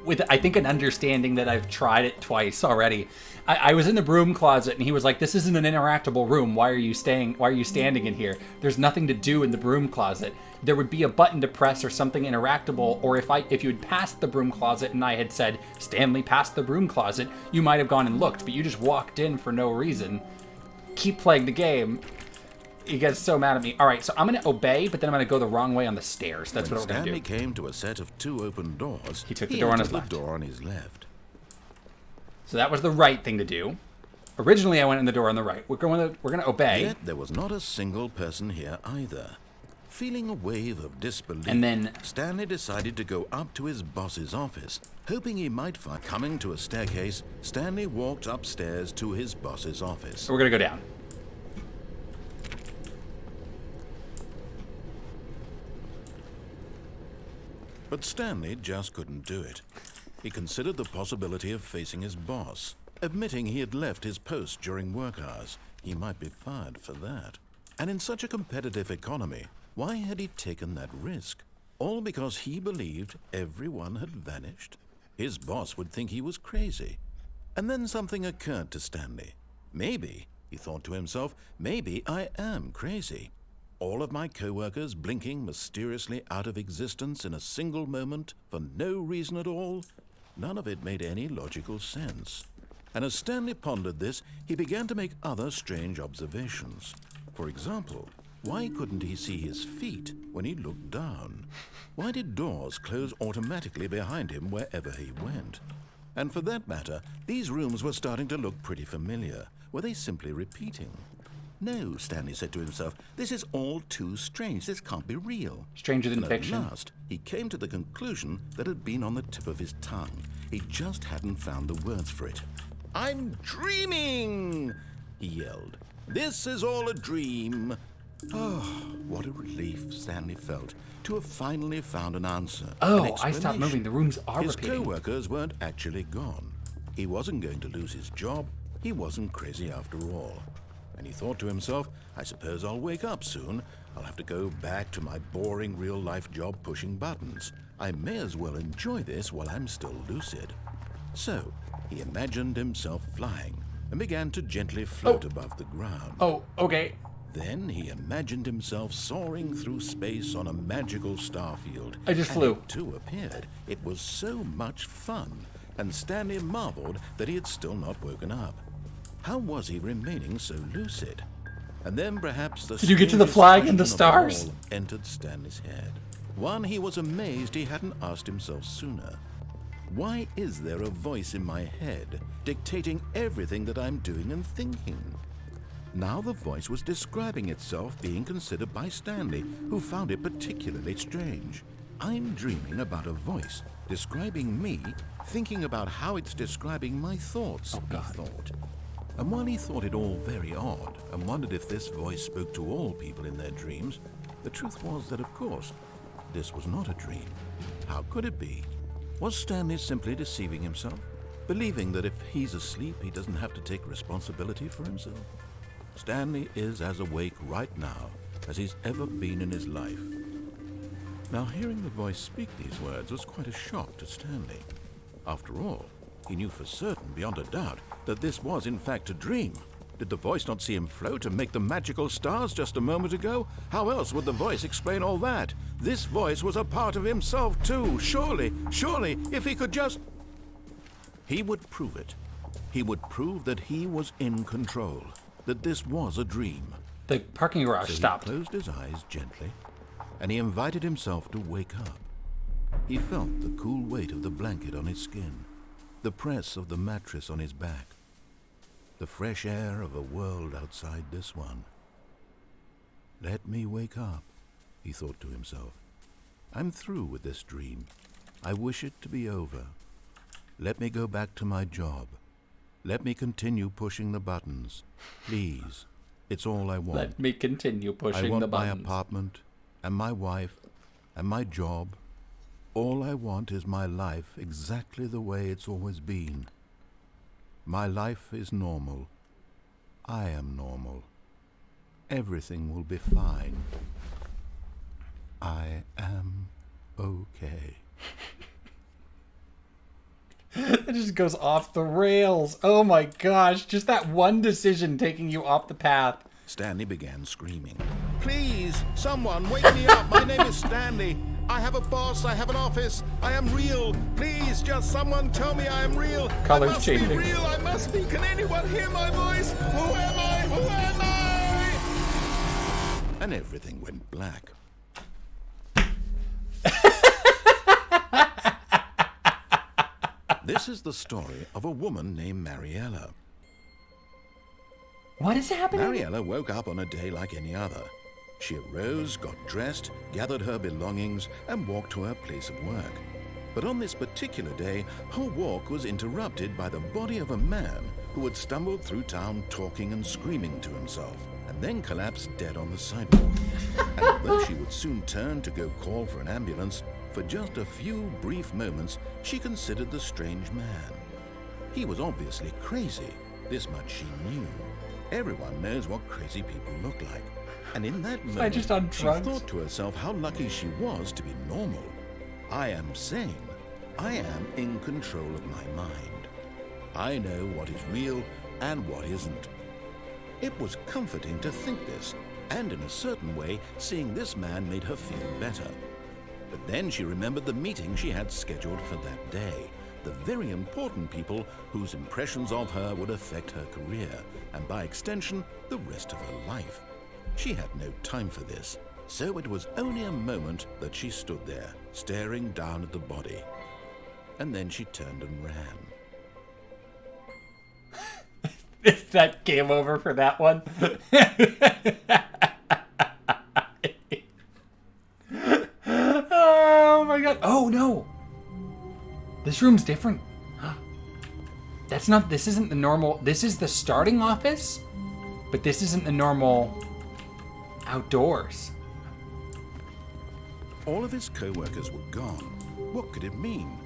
with, I think, an understanding that I've tried it twice already. I was in the broom closet, and he was like, "This isn't an interactable room. Why are you standing in here? There's nothing to do in the broom closet. There would be a button to press or something interactable, or if you had passed the broom closet and I had said, Stanley passed the broom closet, you might have gone and looked, but you just walked in for no reason. Keep playing the game." He gets so mad at me. All right, so I'm going to obey, but then I'm going to go the wrong way on the stairs. That's what we're going to Stanley do. came to a set of two open doors. He took the door on his entered left. the door on his left. So that was the right thing to do. Originally, I went in the door on the right. We're going to obey. Yet there was not a single person here either. Feeling a wave of disbelief, And then- Stanley decided to go up to his boss's office, hoping he might find. Coming to a staircase, Stanley walked upstairs to his boss's office. So we're going to go down. But Stanley just couldn't do it. He considered the possibility of facing his boss, admitting he had left his post during work hours. He might be fired for that. And in such a competitive economy, why had he taken that risk? All because he believed everyone had vanished? His boss would think he was crazy. And then something occurred to Stanley. Maybe, he thought to himself, maybe I am crazy. all of my co-workers blinking mysteriously out of existence in a single moment for no reason at all? None of it made any logical sense. And as Stanley pondered this, he began to make other strange observations. For example, why couldn't he see his feet when he looked down? Why did doors close automatically behind him wherever he went? And for that matter, these rooms were starting to look pretty familiar. Were they simply repeating? No, Stanley said to himself, this is all too strange. This can't be real. Stranger than And fiction. at last, he came to the conclusion that had been on the tip of his tongue. He just hadn't found the words for it. I'm dreaming, he yelled. This is all a dream. Oh, what a relief Stanley felt to have finally found an answer. Oh, I stopped moving. The rooms are His repeating. co-workers weren't actually gone. He wasn't going to lose his job. He wasn't crazy after all. And he thought to himself, I suppose I'll wake up soon. I'll have to go back to my boring real-life job pushing buttons. I may as well enjoy this while I'm still lucid. So, he imagined himself flying and began to gently float above the ground. Oh, okay. Then he imagined himself soaring through space on a magical starfield. I just and flew. It too appeared. It was so much fun, and Stanley marveled that he had still not woken up. How was he remaining so lucid? And then perhaps the Did you get to the flag and the stars? Entered Stanley's head. One he was amazed he hadn't asked himself sooner. Why is there a voice in my head dictating everything that I'm doing and thinking? Now the voice was describing itself being considered by Stanley, who found it particularly strange. I'm dreaming about a voice describing me, thinking about how it's describing my thoughts, he thought. And while he thought it all very odd and wondered if this voice spoke to all people in their dreams, the truth was that, of course, this was not a dream. How could it be? Was Stanley simply deceiving himself, believing that if he's asleep, he doesn't have to take responsibility for himself? Stanley is as awake right now as he's ever been in his life. Now, hearing the voice speak these words was quite a shock to Stanley. After all, he knew for certain, beyond a doubt, that this was in fact a dream. Did the voice not see him float and make the magical stars just a moment ago? How else would the voice explain all that? This voice was a part of himself too. Surely, if he could just... He would prove it. He would prove that he was in control, that this was a dream. The parking garage So stopped. he closed his eyes gently, and he invited himself to wake up. He felt the cool weight of the blanket on his skin, the press of the mattress on his back, the fresh air of a world outside this one. Let me wake up, he thought to himself. I'm through with this dream. I wish it to be over. Let me go back to my job. Let me continue pushing the buttons. Please, it's all I want. Let me continue I pushing want the my buttons. apartment, and my wife, and my job. All I want is my life exactly the way it's always been. My life is normal. I am normal. Everything will be fine. I am okay. It just goes off the rails. Oh my gosh. Just that one decision taking you off the path. Stanley began screaming. Please, someone, wake me up. My name is Stanley. I have a boss. I have an office. I am real. Please, just someone tell me I am real. Colors I must changing. be real. I must be. Can anyone hear my voice? Who am I? Who am I? And everything went black. This is the story of a woman named Mariella. What is happening? Mariella woke up on a day like any other. She arose, got dressed, gathered her belongings, and walked to her place of work. But on this particular day, her walk was interrupted by the body of a man who had stumbled through town talking and screaming to himself, and then collapsed dead on the sidewalk. And although she would soon turn to go call for an ambulance, for just a few brief moments, she considered the strange man. He was obviously crazy. This much she knew. Everyone knows what crazy people look like. And in that moment, just on she drugs? thought to herself how lucky she was to be normal. I am sane. I am in control of my mind. I know what is real and what isn't. It was comforting to think this, And in a certain way, seeing this man made her feel better. But then she remembered the meeting she had scheduled for that day. The very important people whose impressions of her would affect her career, and by extension, the rest of her life. She had no time for this, so it was only a moment that she stood there, staring down at the body. And then she turned and ran. Is that game over for that one? Oh my god. Oh no. This room's different. This isn't the normal, this is the starting office, but this isn't the normal outdoors. All of his co-workers were gone. What could it mean?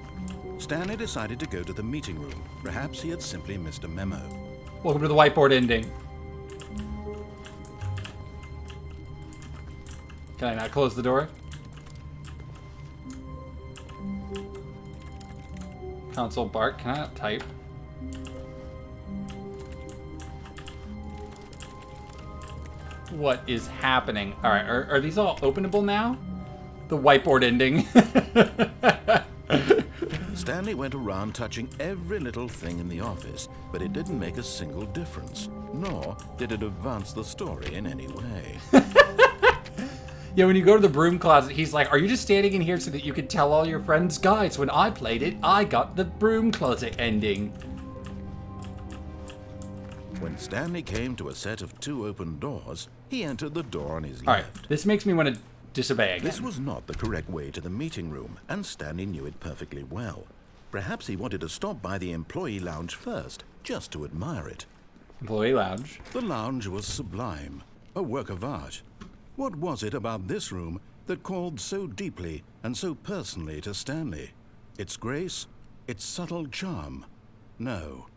Stanley decided to go to the meeting room. Perhaps he had simply missed a memo. Welcome to the whiteboard ending. Can I not close the door? Console bark. Can I not type? What is happening? All right, are these all openable now? The whiteboard ending. Stanley went around touching every little thing in the office, but it didn't make a single difference, nor did it advance the story in any way. Yeah, when you go to the broom closet, he's like, are you just standing in here so that you could tell all your friends, guys, when I played it, I got the broom closet ending. When Stanley came to a set of 2 open doors, he entered the door on his All right, left. this makes me want to disobey again. This was not the correct way to the meeting room, and Stanley knew it perfectly well. Perhaps he wanted to stop by the employee lounge first, just to admire it. Employee lounge. The lounge was sublime, a work of art. What was it about this room that called so deeply and so personally to Stanley? Its grace? Its subtle charm? No.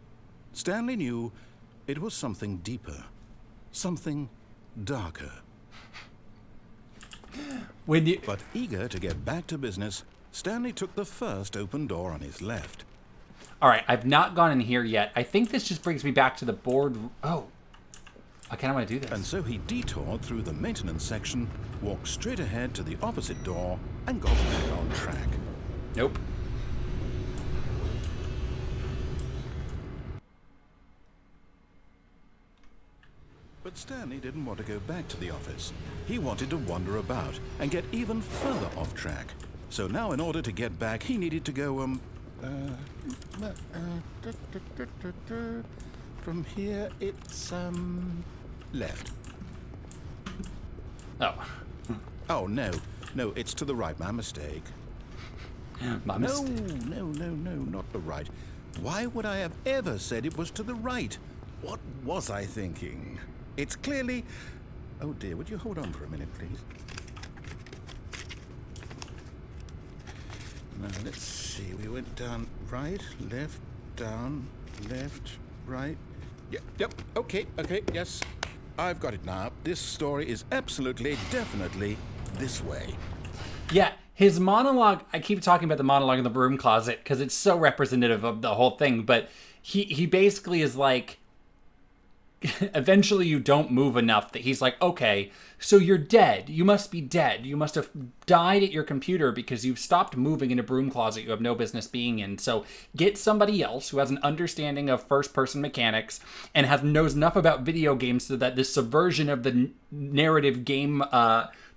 Stanley knew it was something deeper, something darker. But eager to get back to business, Stanley took the first open door on his left. All right, I've not gone in here yet. I think this just brings me back to the board. Oh, I kind of want to do this. And so he detoured through the maintenance section, walked straight ahead to the opposite door, and got back on track. Nope. But Stanley didn't want to go back to the office. He wanted to wander about and get even further off track. So now in order to get back, he needed to go, from here, it's, left. Oh. Oh, no, it's to the right, my mistake. My No, mistake. no, not the right. Why would I have ever said it was to the right? What was I thinking? It's clearly... Oh dear, would you hold on for a minute, please? Now, let's see. We went down right, left, down, left, right. Yep, okay, yes. I've got it now. This story is absolutely, definitely this way. Yeah, his monologue, I keep talking about the monologue in the broom closet because it's so representative of the whole thing, but he basically is like, eventually you don't move enough that he's like, okay, so you're dead. You must be dead. You must have died at your computer because you've stopped moving in a broom closet you have no business being in. So get somebody else who has an understanding of first-person mechanics and knows enough about video games so that this subversion of the narrative game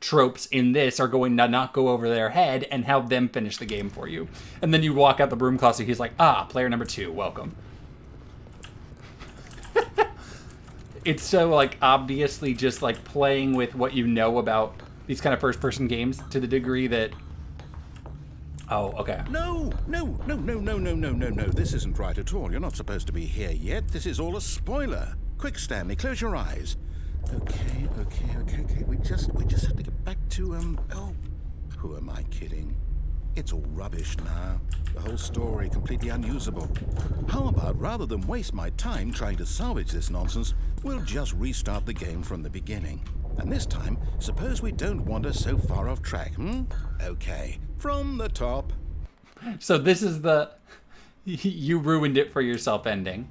tropes in this are going to not go over their head, and have them finish the game for you. And then you walk out the broom closet, he's like, player number 2, welcome. It's so, like, obviously just, like, playing with what you know about these kind of first-person games to the degree that... Oh, okay. No. This isn't right at all. You're not supposed to be here yet. This is all a spoiler. Quick, Stanley, close your eyes. Okay. We just have to get back to, who am I kidding? It's all rubbish now. The whole story completely unusable. How about, rather than waste my time trying to salvage this nonsense, we'll just restart the game from the beginning. And this time, suppose we don't wander so far off track, Okay, from the top. So this is the you ruined it for yourself ending.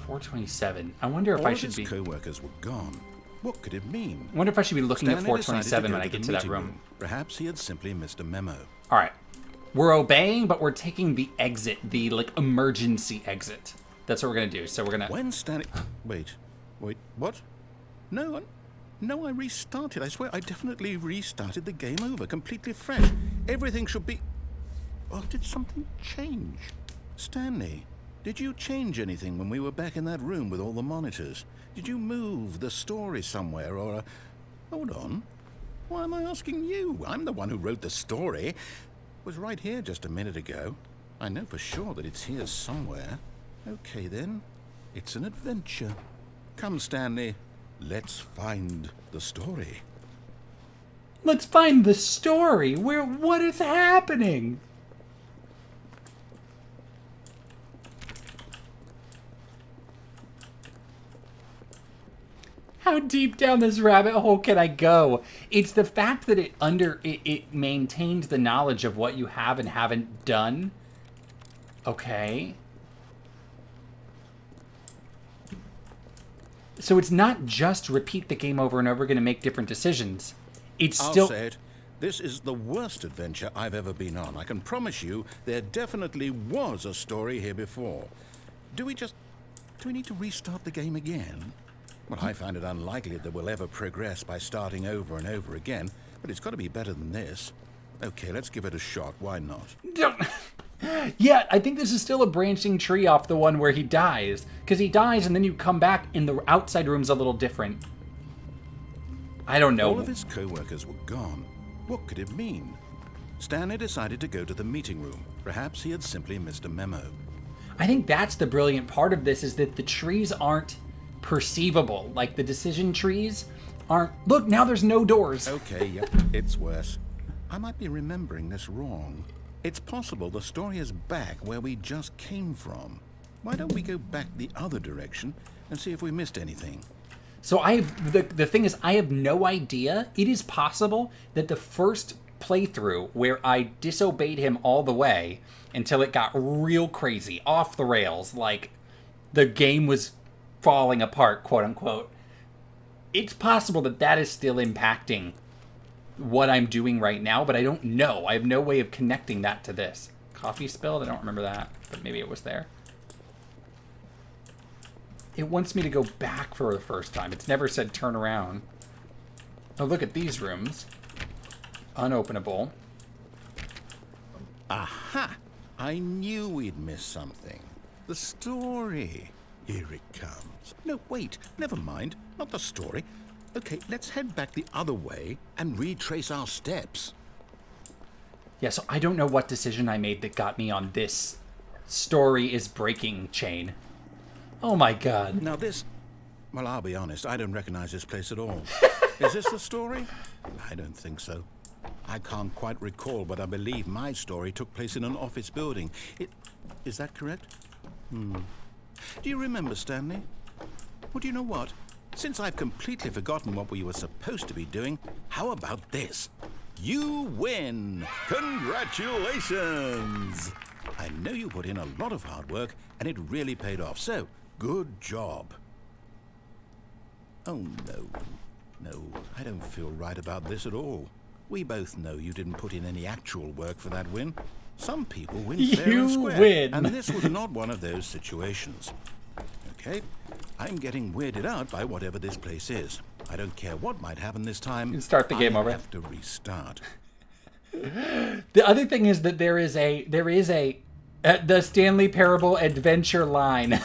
427. I wonder if All I of should his be... co-workers were gone. What could it mean? I wonder if I should be looking at Stanley decided 427 to when go I to get the to that meeting room. Perhaps he had simply missed a memo. All right. We're obeying, but we're taking the exit, the, like, emergency exit. That's what we're going to do. So we're going to... When Stanley... Wait, what? No, I restarted. I swear, I definitely restarted the game over, completely fresh. Everything should be... Oh, did something change? Stanley, did you change anything when we were back in that room with all the monitors? Did you move the story somewhere, or... Hold on. Why am I asking you? I'm the one who wrote the story. It was right here just a minute ago. I know for sure that it's here somewhere. Okay, then. It's an adventure. Come, Stanley. Let's find the story. Let's find the story. What is happening? How deep down this rabbit hole can I go? It's the fact that it maintains the knowledge of what you have and haven't done. Okay. So it's not just repeat the game over and over again to make different decisions. It's still... I'll say it. This is the worst adventure I've ever been on. I can promise you there definitely was a story here before. Do we need to restart the game again? Well, I find it unlikely that we'll ever progress by starting over and over again, but it's got to be better than this. Okay, let's give it a shot. Why not? Yeah, I think this is still a branching tree off the one where he dies. Because he dies and then you come back and the outside room's a little different. I don't know. All of his co-workers were gone. What could it mean? Stanley decided to go to the meeting room. Perhaps he had simply missed a memo. I think that's the brilliant part of this, is that the trees aren't perceivable. Like, the decision trees aren't... Look, now there's no doors. Okay, yep, it's worse. I might be remembering this wrong. It's possible the story is back where we just came from. Why don't we go back the other direction and see if we missed anything? So the thing is, I have no idea. It is possible that the first playthrough where I disobeyed him all the way until it got real crazy, off the rails, like the game was falling apart, quote unquote. It's possible that that is still impacting what I'm doing right now, but I don't know. I have no way of connecting that to this. Coffee spilled? I don't remember that, but maybe it was there. It wants me to go back for the first time. It's never said turn around. Oh, look at these rooms. Unopenable. Aha! I knew we'd missed something. The story. Here it comes. No, wait. Never mind. Not the story. Okay, let's head back the other way and retrace our steps. Yeah, so I don't know what decision I made that got me on this story is breaking chain. Oh my god. Now this... Well, I'll be honest. I don't recognize this place at all. Is this the story? I don't think so. I can't quite recall, but I believe my story took place in an office building. Is that correct? Do you remember, Stanley? Well, do you know what? Since I've completely forgotten what we were supposed to be doing, how about this? You win! Congratulations! I know you put in a lot of hard work, and it really paid off, so good job. Oh, no. No, I don't feel right about this at all. We both know you didn't put in any actual work for that win. Some people win fair and square. Win. And this was not one of those situations. Okay, I'm getting weirded out by whatever this place is. I don't care what might happen this time. You start the game over. I have to restart. The other thing is that there is a the Stanley Parable adventure line.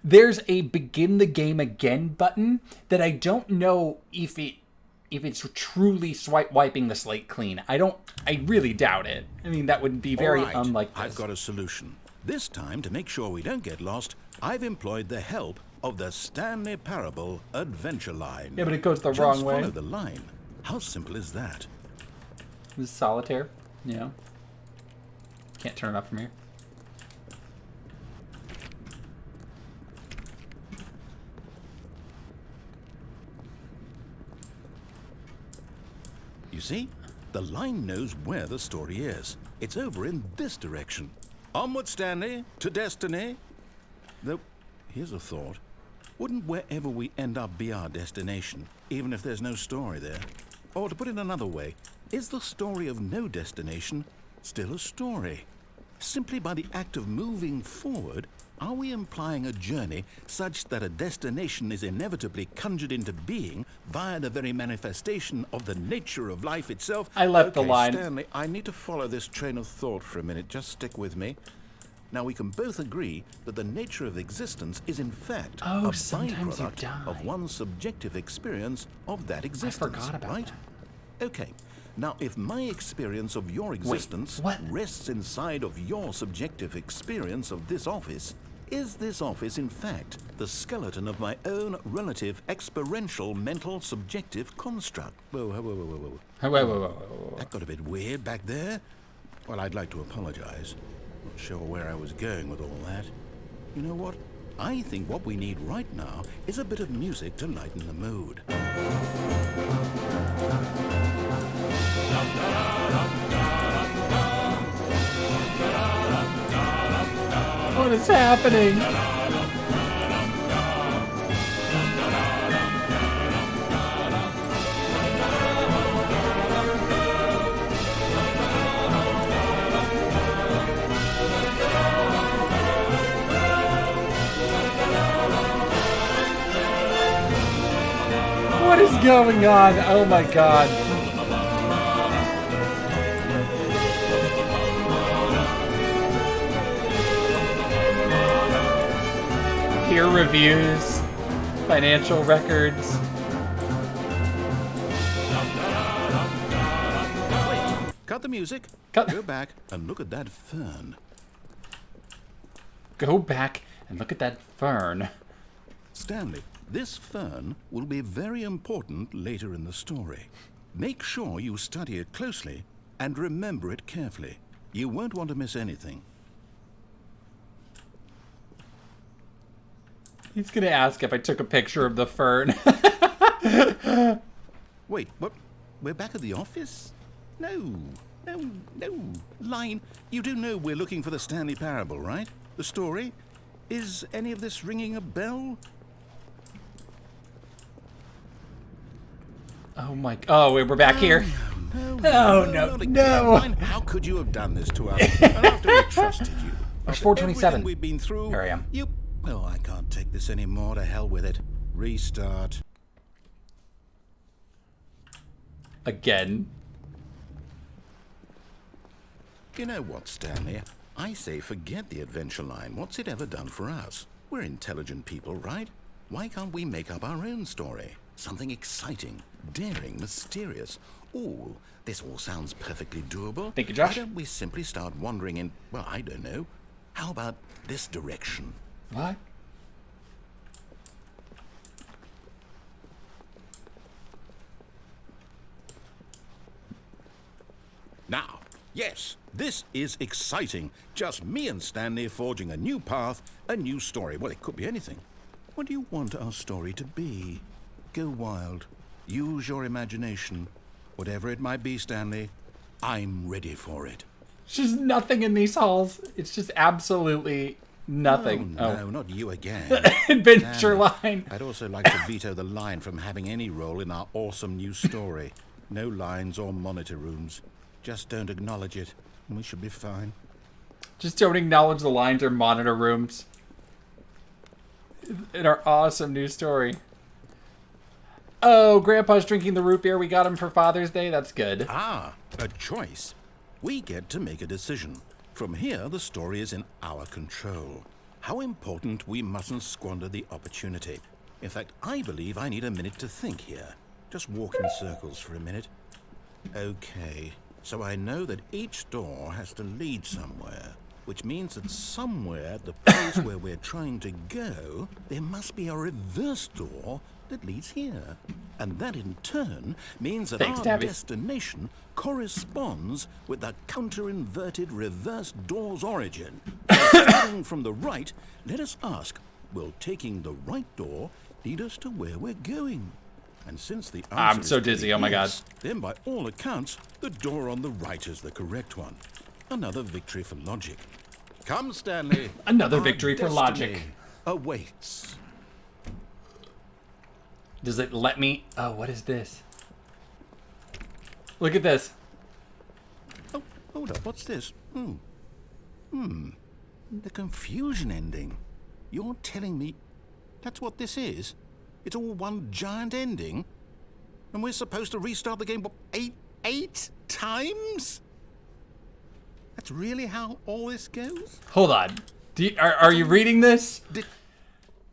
There's a begin the game again button that I don't know if it's truly wiping the slate clean. I really doubt it. I mean, that would be very All right, unlike this. I've got a solution. This time, to make sure we don't get lost, I've employed the help of the Stanley Parable adventure line. Yeah, but it goes the Just wrong way. follow the line. How simple is that? This is solitaire. Yeah. Can't turn it up from here. You see? The line knows where the story is. It's over in this direction. Onward, Stanley, to destiny. Though, here's a thought. Wouldn't wherever we end up be our destination, even if there's no story there? Or to put it another way, is the story of no destination still a story? Simply by the act of moving forward, are we implying a journey such that a destination is inevitably conjured into being via the very manifestation of the nature of life itself? I left the line. Stanley, I need to follow this train of thought for a minute. Just stick with me. Now, we can both agree that the nature of existence is in fact a sometimes you byproduct die. of one's subjective experience of that existence, forgot about right? Okay. Now, if my experience of your existence what? rests inside of your subjective experience of this office, is this office, in fact, the skeleton of my own relative experiential mental subjective construct? Whoa. Whoa. That got a bit weird back there. Well, I'd like to apologize. Not sure where I was going with all that. You know what? I think what we need right now is a bit of music to lighten the mood. What is happening? What is going on? Oh my god. Peer reviews, financial records. Wait, cut the music. Go back and look at that fern. Go back and look at that fern. Stanley, this fern will be very important later in the story. Make sure you study it closely and remember it carefully. You won't want to miss anything. He's gonna ask if I took a picture of the fern. Wait, what? We're back at the office? No. Line, you do know we're looking for the Stanley Parable, right? The story? Is any of this ringing a bell? Oh my... Oh, we're back here. No. No. How could you have done this to us? And after we trusted you. There's After 427. everything we've been through. Here I am. Oh, I can't take this anymore. To hell with it. Restart. Again. You know what, Stanley? I say forget the adventure line. What's it ever done for us? We're intelligent people, right? Why can't we make up our own story? Something exciting, daring, mysterious. Ooh, this all sounds perfectly doable. Thank you, Josh. Why don't we simply start wandering in, well, I don't know. How about this direction? What? Now, yes, this is exciting. Just me and Stanley forging a new path, a new story. Well, it could be anything. What do you want our story to be? Go wild. Use your imagination. Whatever it might be, Stanley, I'm ready for it. It's just nothing in these halls. It's just absolutely nothing. Oh, no, not you again. Adventure Damn it. line. I'd also like to veto the line from having any role in our awesome new story. No lines or monitor rooms. Just don't acknowledge it, and we should be fine. Just don't acknowledge the lines or monitor rooms in our awesome new story. Oh, Grandpa's drinking the root beer we got him for Father's Day. That's good. Ah, a choice. We get to make a decision. From here, the story is in our control. How important we mustn't squander the opportunity. In fact, I believe I need a minute to think here. Just walk in circles for a minute. Okay, so I know that each door has to lead somewhere, which means that somewhere at the place where we're trying to go, there must be a reverse door that leads here. And that in turn means that Thanks, our Tabby. destination corresponds with the counter-inverted reverse door's origin. Starting from the right, let us ask, will taking the right door lead us to where we're going? And since the answer I'm so is dizzy, oh my God. yes, then by all accounts, the door on the right is the correct one. Another victory for logic. Come, Stanley. Another Our victory for destiny logic. awaits. Does it let me? Oh, what is this? Look at this. Oh, hold up. What's this? The confusion ending. You're telling me that's what this is? It's all one giant ending? And we're supposed to restart the game, what, eight times? That's really how all this goes? Hold on. Are you reading this?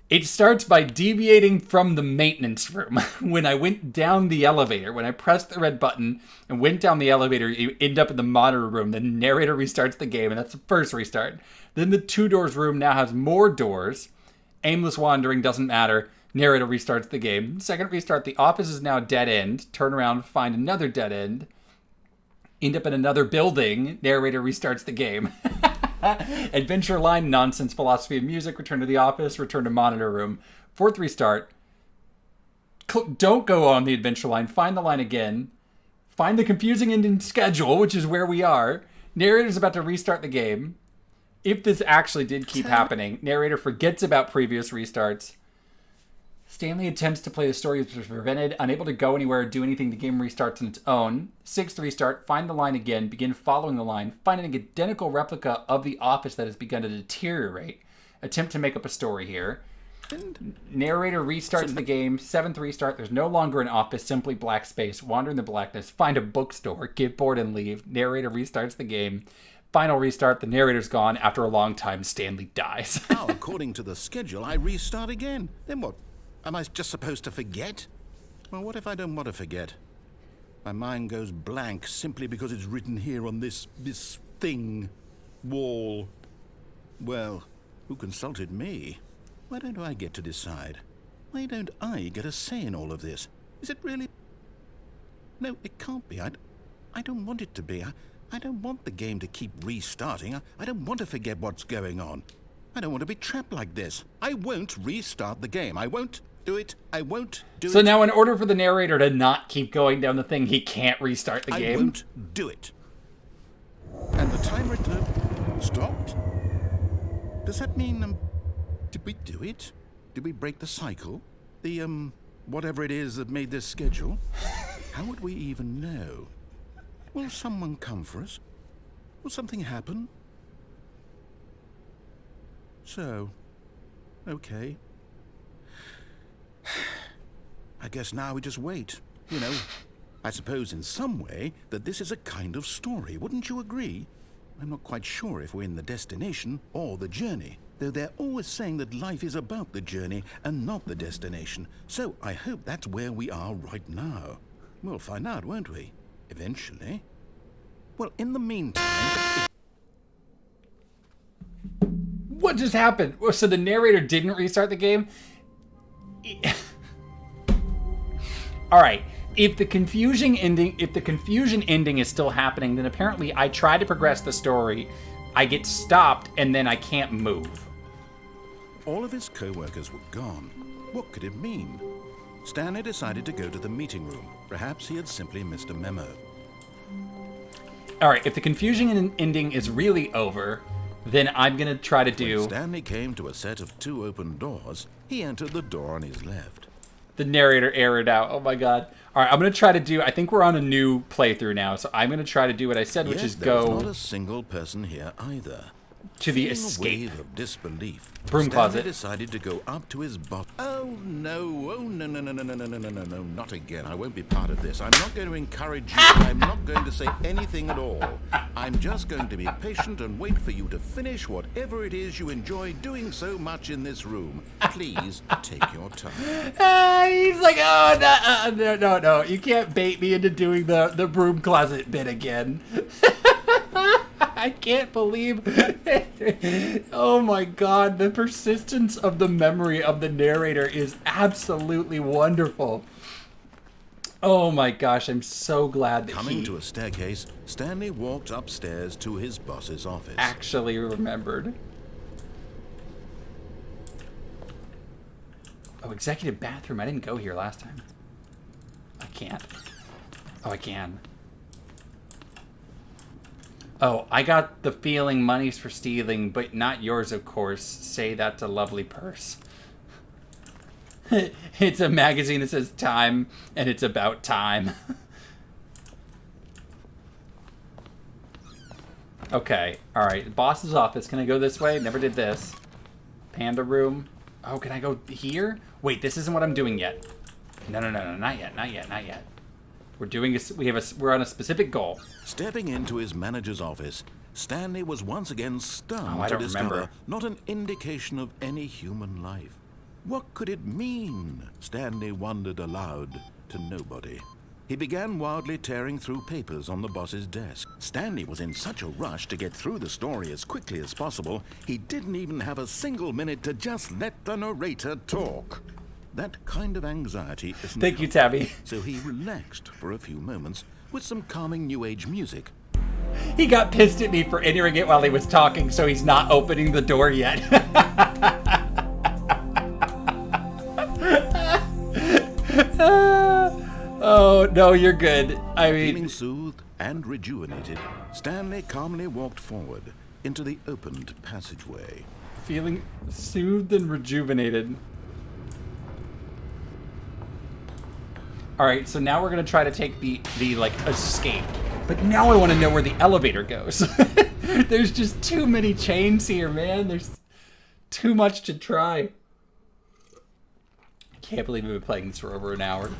It starts by deviating from the maintenance room. When I went down the elevator, when I pressed the red button and went down the elevator, you end up in the monitor room. The narrator restarts the game, and that's the first restart. Then the 2 doors room now has more doors. Aimless wandering doesn't matter. Narrator restarts the game. Second restart, the office is now dead end. Turn around, find another dead end. End up in another building. Narrator restarts the game. Adventure line, nonsense, philosophy of music, return to the office, return to monitor room. Fourth restart. Don't go on the adventure line. Find the line again. Find the confusing ending schedule, which is where we are. Narrator's about to restart the game. If this actually did keep happening, narrator forgets about previous restarts. Stanley attempts to play the story which was prevented, unable to go anywhere or do anything. The game restarts on its own. Sixth restart, find the line again, begin following the line, find an identical replica of the office that has begun to deteriorate. Attempt to make up a story here. Narrator restarts the game. Seventh restart, there's no longer an office, simply black space. Wander in the blackness, find a bookstore, get bored and leave. Narrator restarts the game. Final restart, the narrator's gone. After a long time, Stanley dies. Now, according to the schedule, I restart again. Then what? Am I just supposed to forget? Well, what if I don't want to forget? My mind goes blank simply because it's written here on this thing, wall. Well, who consulted me? Why don't I get to decide? Why don't I get a say in all of this? Is it really? No, it can't be. I don't want it to be. I don't want the game to keep restarting. I don't want to forget what's going on. I don't want to be trapped like this. I won't restart the game. I won't do it. I won't do it. So now in order for the narrator to not keep going down the thing, he can't restart the game? I won't do it. And the timer stopped? Does that mean, did we do it? Did we break the cycle? The, whatever it is that made this schedule? How would we even know? Will someone come for us? Will something happen? So, okay. I guess now we just wait. You know, I suppose in some way that this is a kind of story. Wouldn't you agree? I'm not quite sure if we're in the destination or the journey, though they're always saying that life is about the journey and not the destination. So I hope that's where we are right now. We'll find out, won't we? Eventually. Well, in the meantime... What just happened? So the narrator didn't restart the game? Alright, if the confusion ending is still happening, then apparently I try to progress the story, I get stopped, and then I can't move. All of his co-workers were gone. What could it mean? Stanley decided to go to the meeting room. Perhaps he had simply missed a memo. Alright, if the confusion ending is really over, then I'm going to try to do... When Stanley came to a set of 2 open doors, he entered the door on his left. The narrator errored out. Oh my god. Alright, I'm going to try to do... I think we're on a new playthrough now, so I'm going to try to do what I said, which is go... There was not a single person here either. To the Feeling escape. a wave of disbelief, Broom Stanley closet. decided to go up to his boss. Oh no, no, not again. I won't be part of this. I'm not going to encourage you. I'm not going to say anything at all. I'm just going to be patient and wait for you to finish whatever it is you enjoy doing so much in this room. Please take your time. He's like, oh, no. You can't bait me into doing the broom closet bit again. I can't believe oh my god, the persistence of the memory of the narrator is absolutely wonderful. Oh my gosh, I'm so glad that Coming to a staircase, Stanley walked upstairs to his boss's office. Actually remembered. Oh, executive bathroom. I didn't go here last time. I can't. Oh, I can. Oh, I got the feeling money's for stealing, but not yours, of course. Say that to lovely purse. It's a magazine that says time, and it's about time. Okay, alright. Boss's office. Can I go this way? Never did this. Panda room. Oh, can I go here? Wait, this isn't what I'm doing yet. No, not yet, not yet, not yet. We're on a specific goal. Stepping into his manager's office, Stanley was once again stunned to discover remember. not an indication of any human life. What could it mean? Stanley wondered aloud to nobody. He began wildly tearing through papers on the boss's desk. Stanley was in such a rush to get through the story as quickly as possible, he didn't even have a single minute to just let the narrator talk. That kind of anxiety isn't Thank you, healthy, Tabby. so he relaxed for a few moments with some calming New Age music. He got pissed at me for entering it while he was talking, so he's not opening the door yet. Oh, no, you're good. I mean... Feeling soothed and rejuvenated, Stanley calmly walked forward into the opened passageway. Feeling soothed and rejuvenated. Alright, so now we're gonna try to take the like, escape. But now I want to know where the elevator goes. There's just too many chains here, man. There's too much to try. Can't believe we've been playing this for over an hour.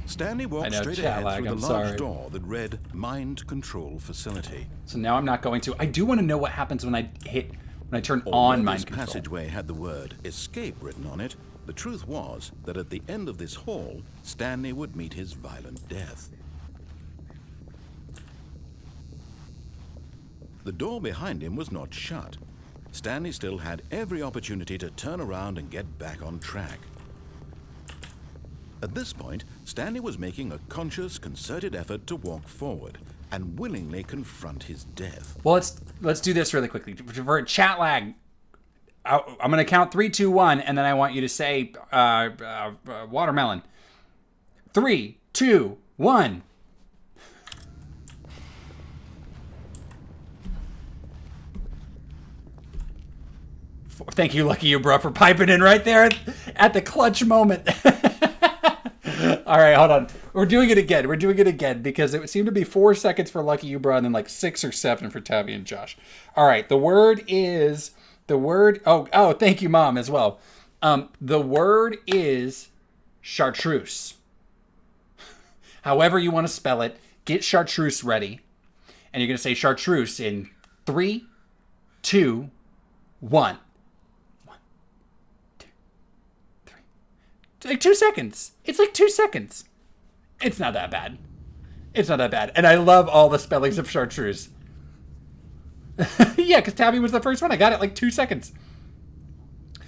Stanley walked straight ahead through the large door that read Mind Control Facility. So now I'm not going to. I do want to know what happens when I turn on mind control. This passageway had the word escape written on it. The truth was that at the end of this hall, Stanley would meet his violent death. The door behind him was not shut. Stanley still had every opportunity to turn around and get back on track. At this point, Stanley was making a conscious, concerted effort to walk forward and willingly confront his death. Well, let's do this really quickly. For a chat lag, I'm going to count 3, 2, 1, and then I want you to say watermelon. 3, 2, 1. Thank you, Lucky You, bro, for piping in right there at the clutch moment. All right, hold on. We're doing it again. We're doing it again because it seemed to be 4 seconds for Lucky You, bro, and then like 6 or 7 for Tabby and Josh. All right, the word is Oh, thank you, Mom, as well. The word is chartreuse. However you want to spell it, get chartreuse ready, and you're gonna say chartreuse in 3, 2, 1. It's like 2 seconds. It's like 2 seconds. It's not that bad. It's not that bad. And I love all the spellings of chartreuse. Yeah, because Tabby was the first one. I got it like 2 seconds.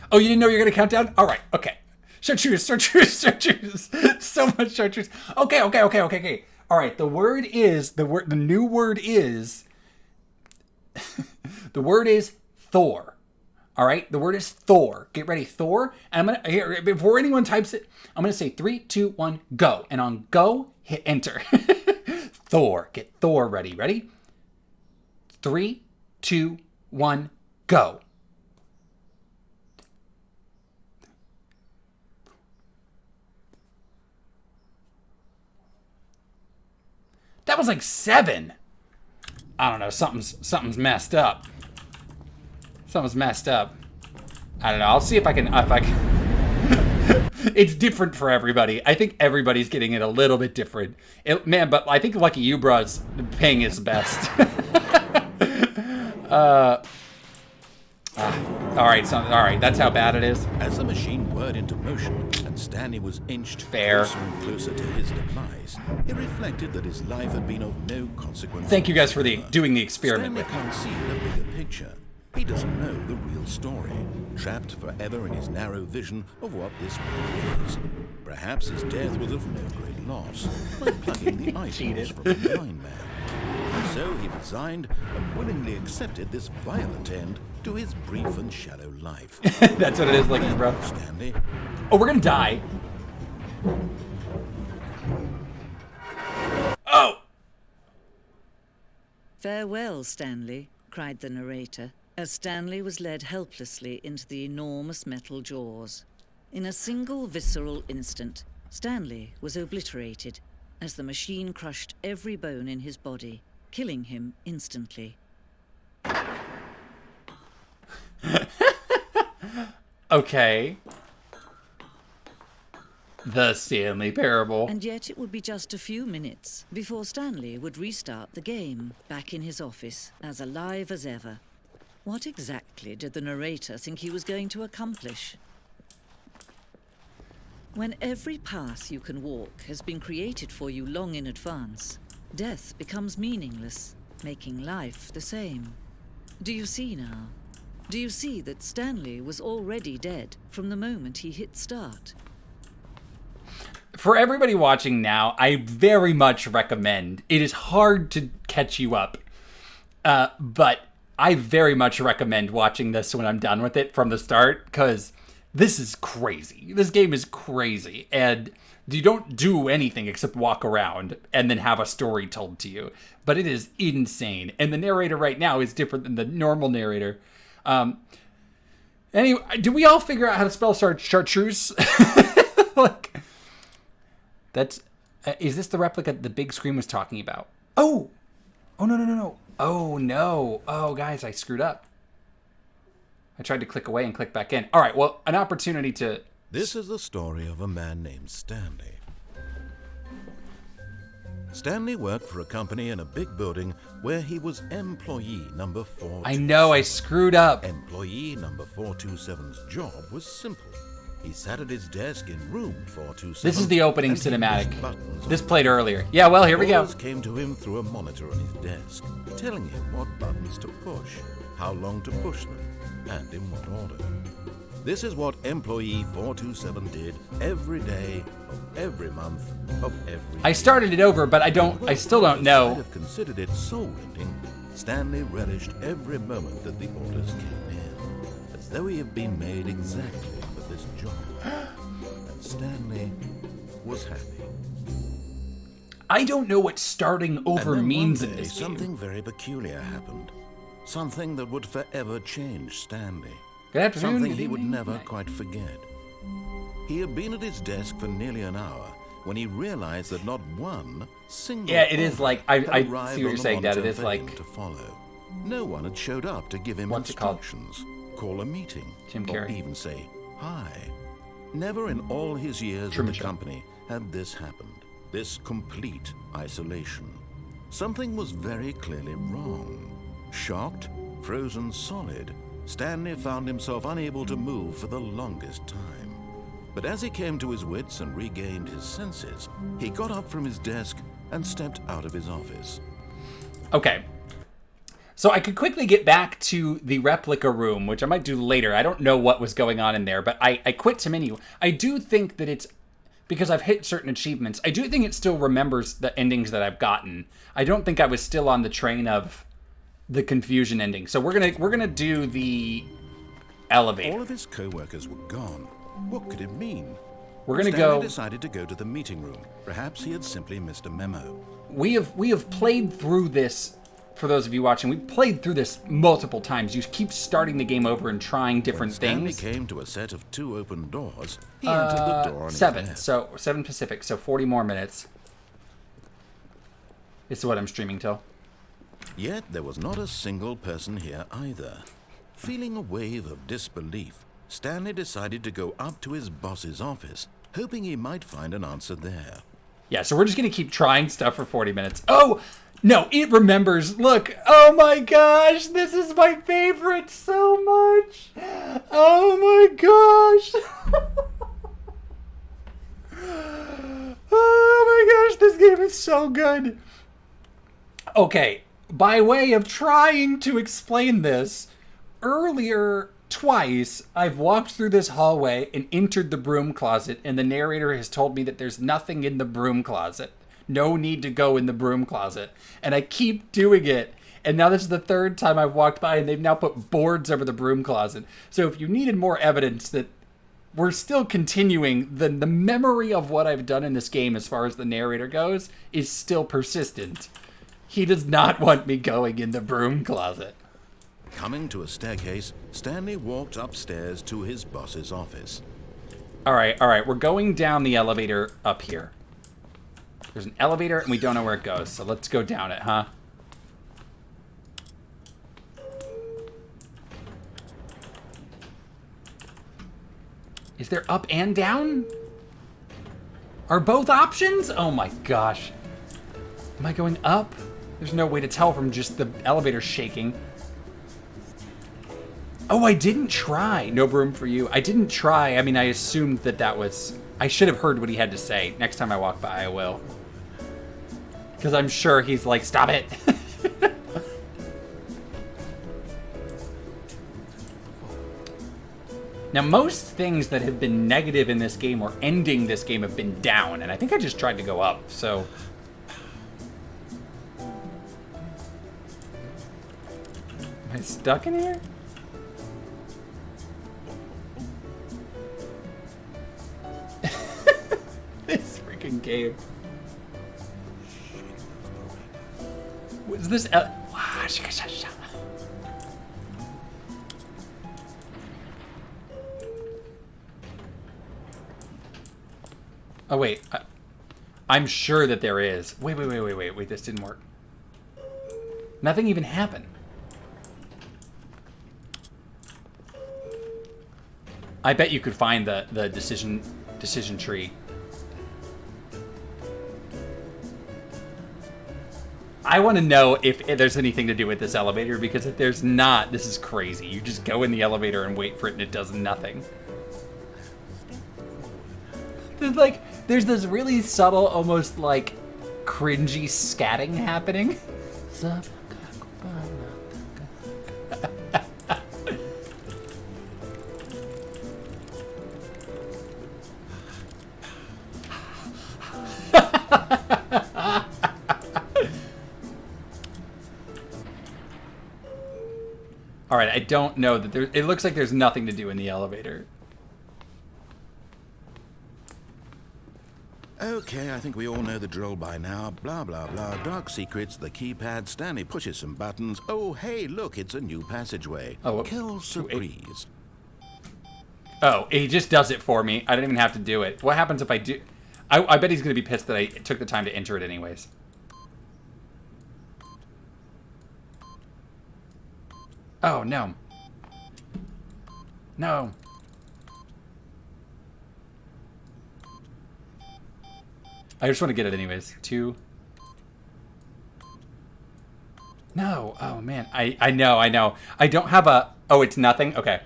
Oh, you didn't know you were going to count down? All right, okay. Chartreuse, chartreuse, chartreuse. So much chartreuse. Okay. All right, the new word is, the word is Thor. All right, the word is Thor. Get ready, Thor. And I'm gonna here before anyone types it, I'm gonna say 3, 2, 1, go. And on go, hit enter. Thor. Get Thor ready. Ready? 3, 2, 1, go. That was like 7. I don't know. Something's messed up. Something's messed up. I don't know. I'll see if I can. It's different for everybody. I think everybody's getting it a little bit different. But I think Lucky You Bro's paying his best. All right. That's how bad it is. As the machine whirred into motion and Stanley was inched closer and closer to his demise, he reflected that his life had been of no consequence. Thank you guys for doing the experiment. Stanley can't see the bigger picture. He doesn't know the real story, trapped forever in his narrow vision of what this world is. Perhaps his death was of no great loss, like plucking the eyeballs from a blind man. And so he resigned and willingly accepted this violent end to his brief and shallow life. That's what it is, Lucky Bro. Stanley. Oh, we're gonna die. "Farewell, Stanley," cried the narrator, as Stanley was led helplessly into the enormous metal jaws. In a single visceral instant, Stanley was obliterated as the machine crushed every bone in his body, killing him instantly. Okay. The Stanley Parable. And yet it would be just a few minutes before Stanley would restart the game, back in his office, as alive as ever. What exactly did the narrator think he was going to accomplish? When every path you can walk has been created for you long in advance, death becomes meaningless, making life the same. Do you see now? Do you see that Stanley was already dead from the moment he hit start? For everybody watching now, I very much recommend. It is hard to catch you up, but I very much recommend watching this when I'm done with it from the start, because this is crazy. This game is crazy, and you don't do anything except walk around and then have a story told to you. But it is insane, and the narrator right now is different than the normal narrator. Anyway, did we all figure out how to spell chartreuse? Like, that's... is this the replica the big screen was talking about? Oh! Oh, no. Oh, no. Oh, guys, I screwed up. I tried to click away and click back in. All right, well, an opportunity to... This is the story of a man named Stanley. Stanley worked for a company in a big building where he was employee number 427. I know, I screwed up. Employee number 427's job was simple. He sat at his desk in room 427. This is the opening and he cinematic. pushed buttons This on played earlier. Yeah, well, here we go. Orders came to him through a monitor on his desk, telling him what buttons to push, how long to push them, and in what order. This is what employee 427 did every day of every month of every I started it over, but I still don't I'd know. have considered it soul-rending. Stanley relished every moment that the orders came in, as though he had been made exactly for this job. And Stanley was happy. I don't know what starting over And then means one in day, this game. something very peculiar happened. Something that would forever change Stanley. Good afternoon, Something good he would evening, never good night. quite forget. He had been at his desk for nearly an hour when he realized that not one single Yeah, it is like- I had see what arrived you're on the saying, Dad. It monitor is for like- him to follow. No one had showed up to give him What's it called? instructions, call a meeting, Jim or Carrey. even say hi. Never in all his years Truman in the Show. company had this happened. This complete isolation. Something was very clearly wrong. Shocked, frozen solid, Stanley found himself unable to move for the longest time. But as he came to his wits and regained his senses, he got up from his desk and stepped out of his office. Okay. So I could quickly get back to the replica room, which I might do later. I don't know what was going on in there, but I quit to menu. I do think that it's, because I've hit certain achievements, I do think it still remembers the endings that I've gotten. I don't think I was still on the train of the confusion ending. So we're gonna do the elevator. All of his co-workers were gone. What could it mean? We're gonna Stanley go. decided to go to the meeting room. Perhaps he had simply missed a memo. We have played through this. For those of you watching, we played through this multiple times. You keep starting the game over and trying different When Stanley things. came to a set of 2 open doors, he entered the door on his 7. left. So 7 Pacific. So 40 more minutes. This is what I'm streaming till. Yet there was not a single person here either. Feeling a wave of disbelief, Stanley decided to go up to his boss's office, hoping he might find an answer there. Yeah, so we're just going to keep trying stuff for 40 minutes. Oh, no, it remembers. Look, oh my gosh, this is my favorite so much. Oh my gosh. Oh my gosh, this game is so good. Okay, by way of trying to explain this, earlier twice I've walked through this hallway and entered the broom closet, and the narrator has told me that there's nothing in the broom closet. No need to go in the broom closet. And I keep doing it. And now this is the 3rd time I've walked by, and they've now put boards over the broom closet. So if you needed more evidence that we're still continuing, then the memory of what I've done in this game as far as the narrator goes is still persistent. He does not want me going in the broom closet. Coming to a staircase, Stanley walked upstairs to his boss's office. All right. We're going down the elevator up here. There's an elevator, and we don't know where it goes, so let's go down it, huh? Is there up and down? Are both options? Oh my gosh. Am I going up? There's no way to tell from just the elevator shaking. Oh, I didn't try. No broom for you. I didn't try. I mean, I assumed that was... I should have heard what he had to say. Next time I walk by, I will. Because I'm sure he's like, stop it. Now, most things that have been negative in this game or ending this game have been down, and I think I just tried to go up, so... Am I stuck in here? This freaking game. What's this? Oh, wait. I'm sure that there is. Wait. This didn't work. Nothing even happened. I bet you could find the decision tree. I want to know if there's anything to do with this elevator, because if there's not, this is crazy. You just go in the elevator and wait for it and it does nothing. There's this really subtle, almost like cringy scatting happening. All right, I don't know that there. It looks like there's nothing to do in the elevator. Okay, I think we all know the drill by now. Blah, blah, blah. Dark secrets, the keypad. Stanley pushes some buttons. Oh, hey, look, it's a new passageway. Oh, Kill Surprise. Oh, he just does it for me. I don't even have to do it. What happens if I do? I bet he's going to be pissed that I took the time to enter it anyways. Oh, no. No. I just want to get it anyways. 2. No. Oh, man. I know. I don't have a... Oh, it's nothing? Okay.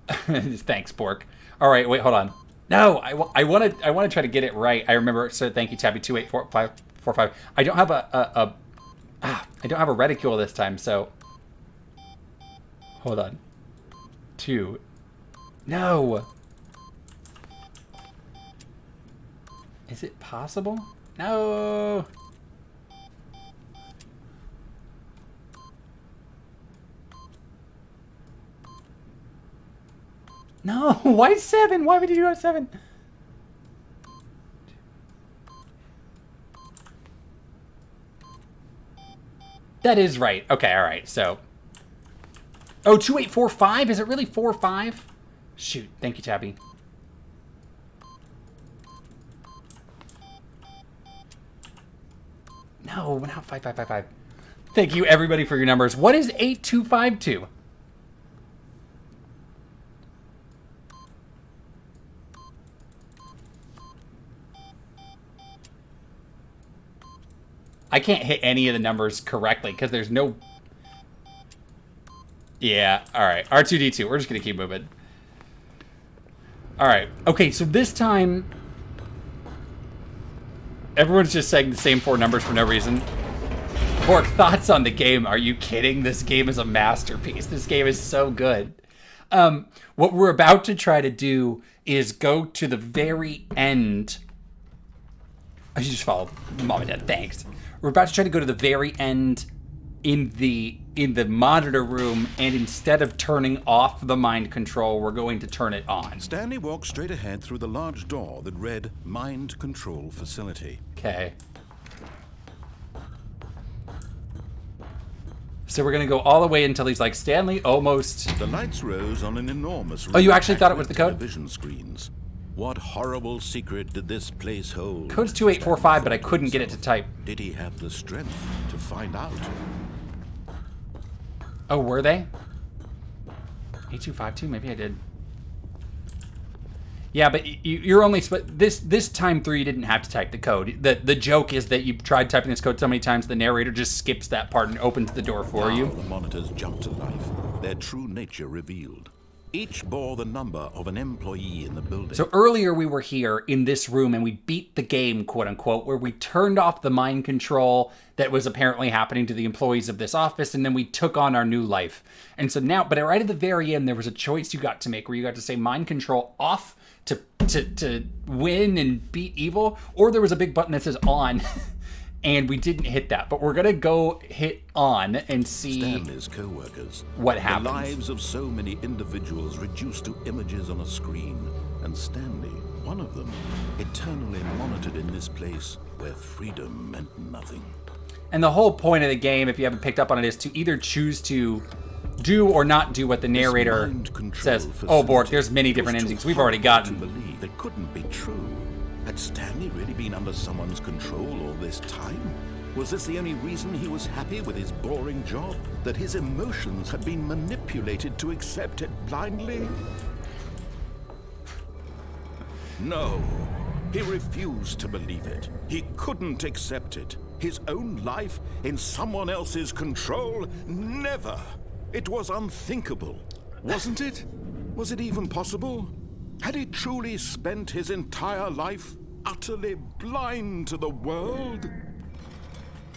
Thanks, Pork. All right, wait, hold on. No, I want to try to get it right. I remember, so thank you, Tabby 284545. I don't have I don't have a reticule this time, so... Hold on. 2. No. Is it possible? No. No. Why 7? Why would you do a 7? That is right. Okay, all right. So. Oh, 2845? Is it really 45? Shoot. Thank you, Tabby. No, not 5555. Thank you, everybody, for your numbers. What is 8252? I can't hit any of the numbers correctly because there's no... Yeah, all right. R2-D2. We're just going to keep moving. All right. Okay, so this time... Everyone's just saying the same 4 numbers for no reason. Pork, thoughts on the game? Are you kidding? This game is a masterpiece. This game is so good. What we're about to try to do is go to the very end. I should just follow Mom and Dad. Thanks. We're about to try to go to the very end in the monitor room, and instead of turning off the mind control, we're going to turn it on. Stanley walked straight ahead through the large door that read Mind Control Facility. Okay. So we're going to go all the way until he's like, Stanley, almost. The lights rose on an enormous Oh, you actually thought it was the code? television screens. What horrible secret did this place hold? Code's 2845, but I couldn't get it to type. Did he have the strength to find out? Oh, were they? 8252? Maybe I did. Yeah, but you're only this time through you didn't have to type the code. The joke is that you've tried typing this code so many times the narrator just skips that part and opens the door for you. The monitors jumped to life, their true nature revealed. Each bore the number of an employee in the building. So earlier we were here in this room and we beat the game, quote unquote, where we turned off the mind control that was apparently happening to the employees of this office, and then we took on our new life. And so now, but right at the very end, there was a choice you got to make where you got to say mind control off to win and beat evil, or there was a big button that says on, and we didn't hit that. But we're gonna go hit on and see Stanley's co-workers. What happens. The lives of so many individuals reduced to images on a screen, and Stanley, one of them, eternally monitored in this place where freedom meant nothing. And the whole point of the game, if you haven't picked up on it, is to either choose to do or not do what the narrator says. Oh, Bork, there's many different endings we've already gotten. To believe it couldn't be true. Had Stanley really been under someone's control all this time? Was this the only reason he was happy with his boring job? That his emotions had been manipulated to accept it blindly? No. He refused to believe it. He couldn't accept it. His own life in someone else's control? Never. It was unthinkable, wasn't it? Was it even possible? Had he truly spent his entire life utterly blind to the world?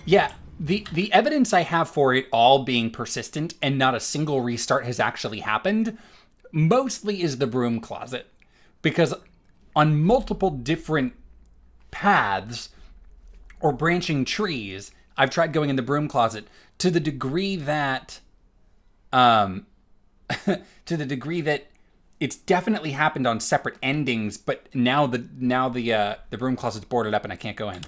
Yeah, the evidence I have for it all being persistent and not a single restart has actually happened mostly is the broom closet. Because on multiple different paths or branching trees, I've tried going in the broom closet to the degree that it's definitely happened on separate endings, but now the broom closet's boarded up and I can't go in.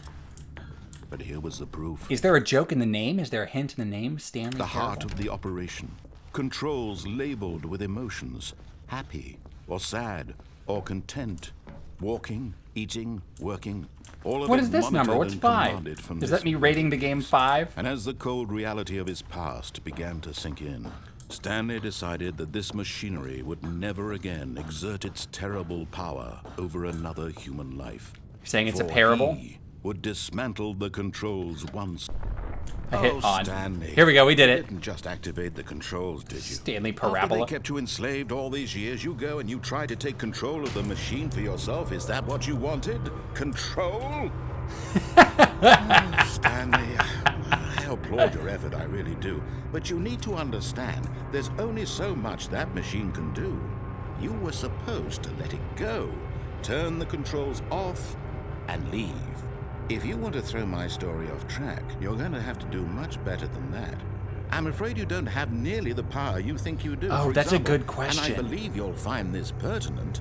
But here was the proof. Is there a joke in the name? Is there a hint in the name? Stanley The Parable? heart of the operation. Controls labeled with emotions. Happy, or sad, or content. Walking, eating, working. All of What it is this number? monitored What's and 5? commanded from Is this that me rating the game 5? And as the cold reality of his past began to sink in, Stanley decided that this machinery would never again exert its terrible power over another human life. You're saying it's a For parable? he would dismantle the controls once. I hit on. Stanley. Here we go, we did You it. didn't just activate the controls, did you? Stanley After Parable. they kept you enslaved all these years, you go and you try to take control of the machine for yourself. Is that what you wanted? Control? Stanley, I applaud your effort, I really do. But you need to understand, there's only so much that machine can do. You were supposed to let it go, turn the controls off, and leave. If you want to throw my story off track, you're going to have to do much better than that. I'm afraid you don't have nearly the power you think you do. Oh, For that's a example, good question. And I believe you'll find this pertinent.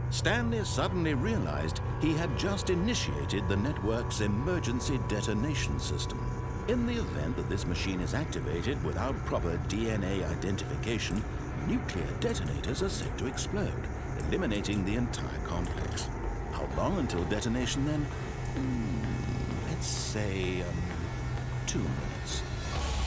Stanley suddenly realized he had just initiated the network's emergency detonation system. In the event that this machine is activated without proper DNA identification, nuclear detonators are set to explode, eliminating the entire complex. How long until detonation then? Let's say 2 minutes.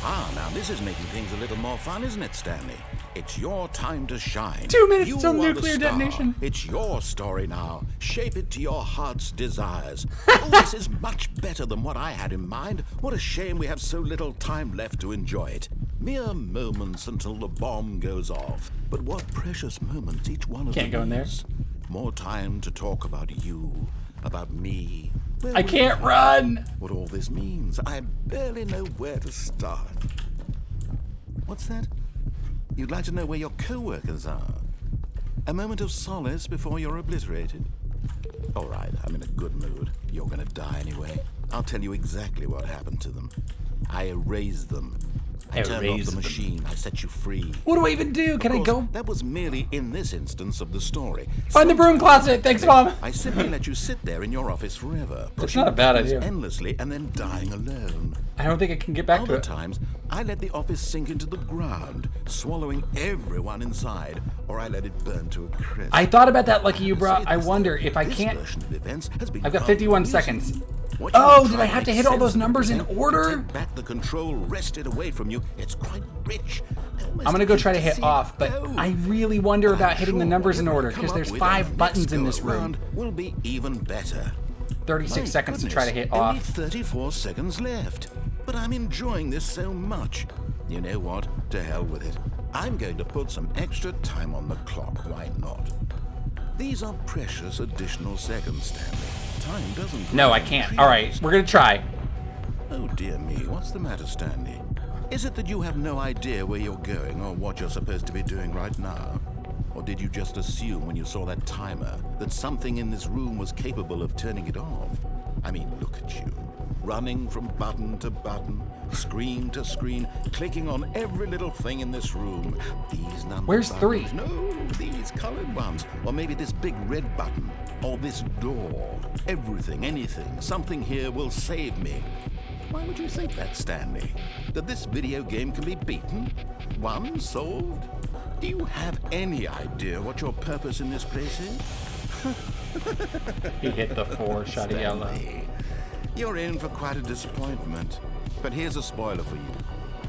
Ah, now this is making things a little more fun, isn't it, Stanley? It's your time to shine. 2 minutes You till are the nuclear star. detonation. It's your story now. Shape it to your heart's desires. Oh, this is much better than what I had in mind. What a shame we have so little time left to enjoy it. Mere moments until the bomb goes off. But what precious moments each one of Can't them go in there. is. More time to talk about you, about me. Where I we can't are, run! What all this means. I barely know where to start. What's that? You'd like to know where your co-workers are? A moment of solace before you're obliterated? All right, I'm in a good mood. You're gonna die anyway. I'll tell you exactly what happened to them. I erased them. I turned off Erase the them. machine. I set you free. What do I even do? Can I Of course, go that was merely in this instance of the story. find the broom closet? Thanks, Mom. I simply let you sit there in your office forever, That's pushing not a bad buttons idea. endlessly and then dying alone. I don't think I can get back to Other it. times, I let the office sink into the ground, swallowing everyone inside, or I let it burn to a crisp. I thought about that, Lucky You To Brought. say I this, wonder though, if I this can't. version of events has been I've got rather 51 amusing. seconds. What you Oh, try did I to have to make hit all sense those of numbers in everything, order? to take back the control wrested away from you. It's quite rich. I'm gonna go try to hit off, but I really wonder about I'm hitting the sure numbers in whatever order we because come there's up with on 5 the buttons next in go this room. around will be even better. 36 My seconds to try to hit goodness, only off. 34 seconds left. But I'm enjoying this so much. You know what? To hell with it. I'm going to put some extra time on the clock. Why not? These are precious additional seconds, Stanley. Time doesn't... No, grow I on can't. trees. All right, we're gonna try. Oh, dear me. What's the matter, Stanley? Is it that you have no idea where you're going or what you're supposed to be doing right now? Or did you just assume when you saw that timer that something in this room was capable of turning it off? I mean, look at you. Running from button to button, screen to screen, clicking on every little thing in this room. These number Where's buttons. 3? No, these colored ones. Or maybe this big red button. Or this door. Everything, anything, something here will save me. Why would you think that, Stanley? That this video game can be beaten? Won? Solved? Do you have any idea what your purpose in this place is? He hit the 4, shot a yellow. Stanley, you're in for quite a disappointment. But here's a spoiler for you.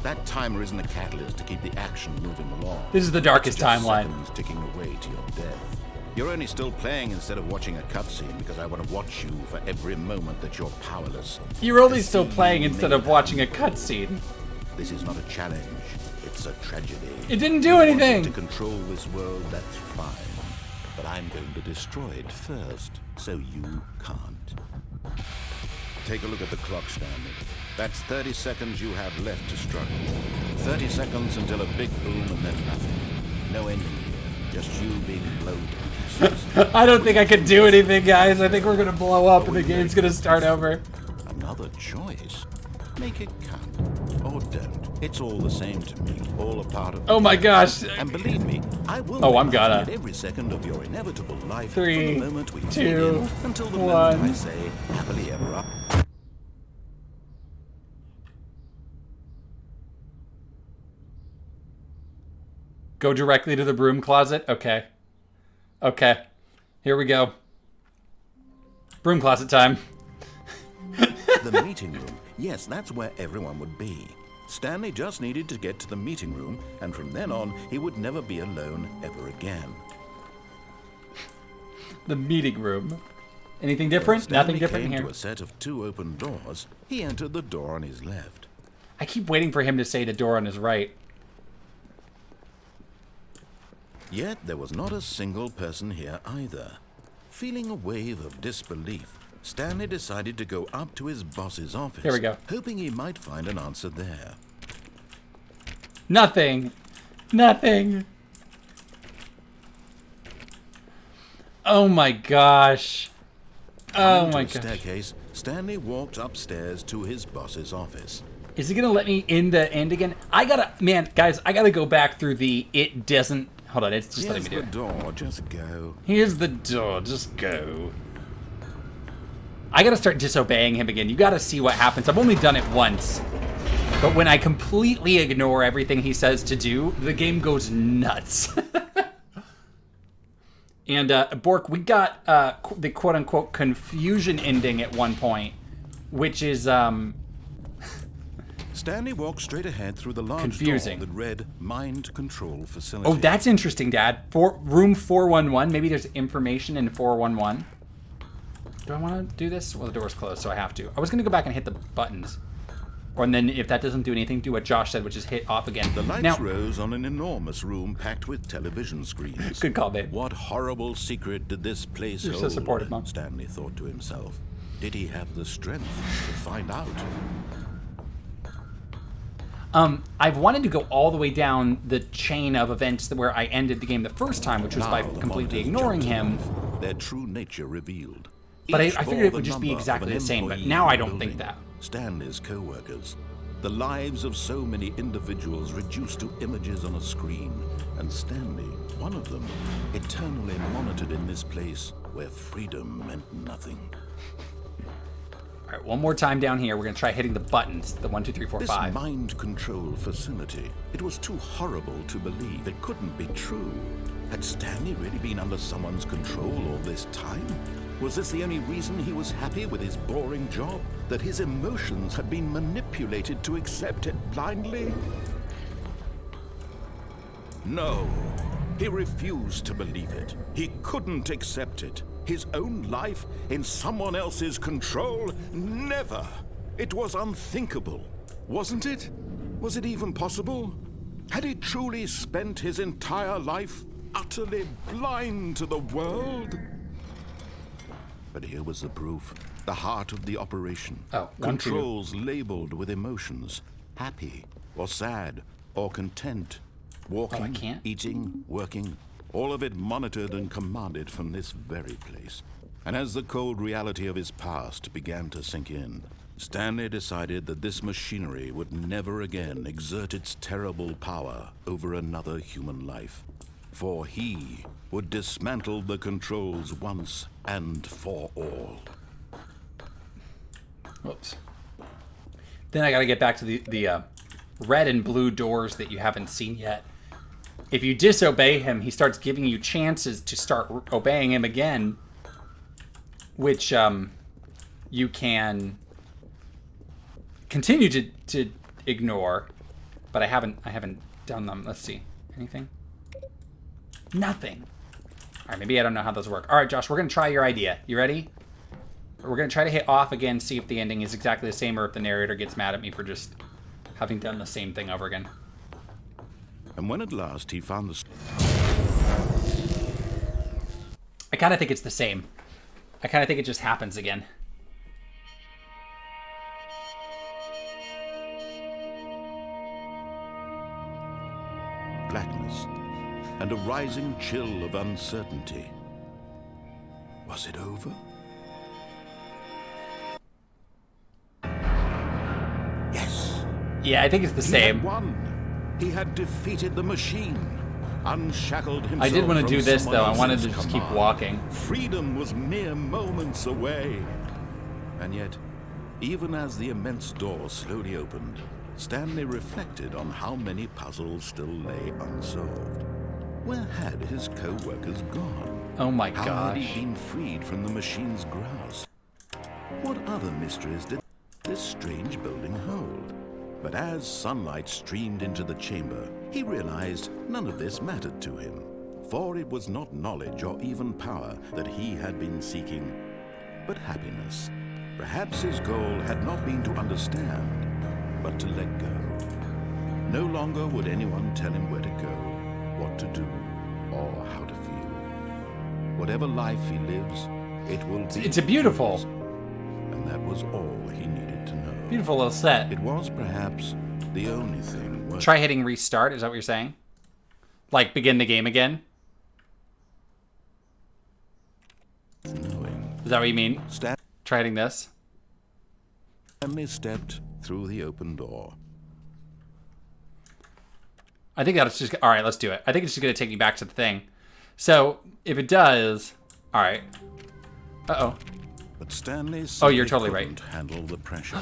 That timer isn't a catalyst to keep the action moving along. This is the darkest It's just timeline. seconds ticking away to your death. You're only still playing instead of watching a cutscene because I want to watch you for every moment that you're powerless. You're only To still see playing you instead made of watching a cutscene. This is not a challenge. It's a tragedy. It didn't do You wanted anything. to control this world, that's fine. But I'm going to destroy it first, so you can't. Take a look at the clock, Stanley. That's 30 seconds you have left to struggle. 30 seconds until a big boom and then nothing. No ending here. Just you being blown to pieces. I don't think I can do anything, guys. I think we're gonna blow up and the game's gonna start over. Another choice. Make it count. Or don't. It's all the same to me. All a part of... Oh my gosh. And believe me, I will Oh, I'm be gonna. laughing at every second of your inevitable life 3, from the moment we 2, fade in until the 1. moment I say happily ever after. Go directly to the broom closet? Okay. Okay. Here we go. Broom closet time. The meeting room. Yes, that's where everyone would be. Stanley just needed to get to the meeting room, and from then on, he would never be alone ever again. The meeting room. Anything different? Stanley Nothing different came here. to a set of 2 open doors. He entered the door on his left. I keep waiting for him to say the door on his right. Yet there was not a single person here either. Feeling a wave of disbelief, Stanley decided to go up to his boss's office, Here we go. hoping he might find an answer there. Nothing. Nothing. Oh my gosh. Oh Onto my a gosh. staircase, Stanley walked upstairs to his boss's office. Is he gonna let me in the end again? I gotta, man, guys, I gotta go back through the it doesn't. Hold on, it's just letting Here's me do the it. door, just go. Here's the door, just go. I gotta start disobeying him again. You gotta see what happens. I've only done it once. But when I completely ignore everything he says to do, the game goes nuts. And, Bork, we got the quote-unquote confusion ending at one point, which is, Stanley walked straight ahead through the large confusing. door that read Mind Control Facility. Oh, that's interesting, Dad. Room 411. Maybe there's information in 411. Do I want to do this? Well, the door's closed, so I have to. I was going to go back and hit the buttons. And then if that doesn't do anything, do what Josh said, which is hit off again. The lights Now, rose on an enormous room packed with television screens. good call, babe. What horrible secret did this place You're so hold? supportive, Mom. Stanley thought to himself. Did he have the strength to find out? I've wanted to go all the way down the chain of events where I ended the game the first time, which was by Now the completely monitors ignoring jumped to him. life, their true nature revealed. But I Each figured bore it the would just be number of exactly an the same, but employee now in I the don't think building. that. Stanley's co-workers. The lives of so many individuals reduced to images on a screen, and Stanley, one of them, eternally monitored in this place where freedom meant nothing. All right, one more time down here. We're going to try hitting the buttons. The 1, 2, 3, 4, This 5. mind control facility, it was too horrible to believe. It couldn't be true. Had Stanley really been under someone's control all this time? Was this the only reason he was happy with his boring job? That his emotions had been manipulated to accept it blindly? No. He refused to believe it. He couldn't accept it. His own life in someone else's control? Never. It was unthinkable. Wasn't it? Was it even possible? Had he truly spent his entire life utterly blind to the world? But here was the proof. The heart of the operation. Oh, Controls labeled with emotions. Happy, or sad, or content. Walking, eating, working. All of it monitored and commanded from this very place. And as the cold reality of his past began to sink in, Stanley decided that this machinery would never again exert its terrible power over another human life. For he would dismantle the controls once and for all. Whoops. Then I got to get back to the red and blue doors that you haven't seen yet. If you disobey him, he starts giving you chances to start obeying him again, which you can continue to ignore. But I haven't done them. Let's see. Anything? Nothing. All right, maybe I don't know how those work. All right, Josh, we're going to try your idea. You ready? We're going to try to hit off again, see if the ending is exactly the same or if the narrator gets mad at me for just having done the same thing over again. And when at last he found the... I kind of think it's the same. I kind of think it just happens again. blackness and a rising chill of uncertainty. Was it over? Yes. Yeah, I think it's the He same. had won. He had defeated the machine. Unshackled himself. I did want to from do this someone though. I wanted else's to just keep command. walking. Freedom was mere moments away. And yet, even as the immense door slowly opened, Stanley reflected on how many puzzles still lay unsolved. Where had his co-workers gone? Oh my How gosh. had he been freed from the machine's grasp? What other mysteries did this strange building hold? But as sunlight streamed into the chamber, he realized none of this mattered to him, for it was not knowledge or even power that he had been seeking, but happiness. Perhaps his goal had not been to understand, but to let go. No longer would anyone tell him where to go, what to do, or how to feel. Whatever life he lives, it will be. It's a beautiful, his, and that was all he needed to know. beautiful little set. It was perhaps the only thing worth Try hitting restart, is that what you're saying? Like begin the game again? knowing. Is that what you mean? Try hitting this? Stanley stepped through the open door. I think that's just, all right, let's do it. I think it's just going to take me back to the thing. So if it does, all right. Uh-oh. But Stanley Oh, you're simply totally right. couldn't handle the pressure.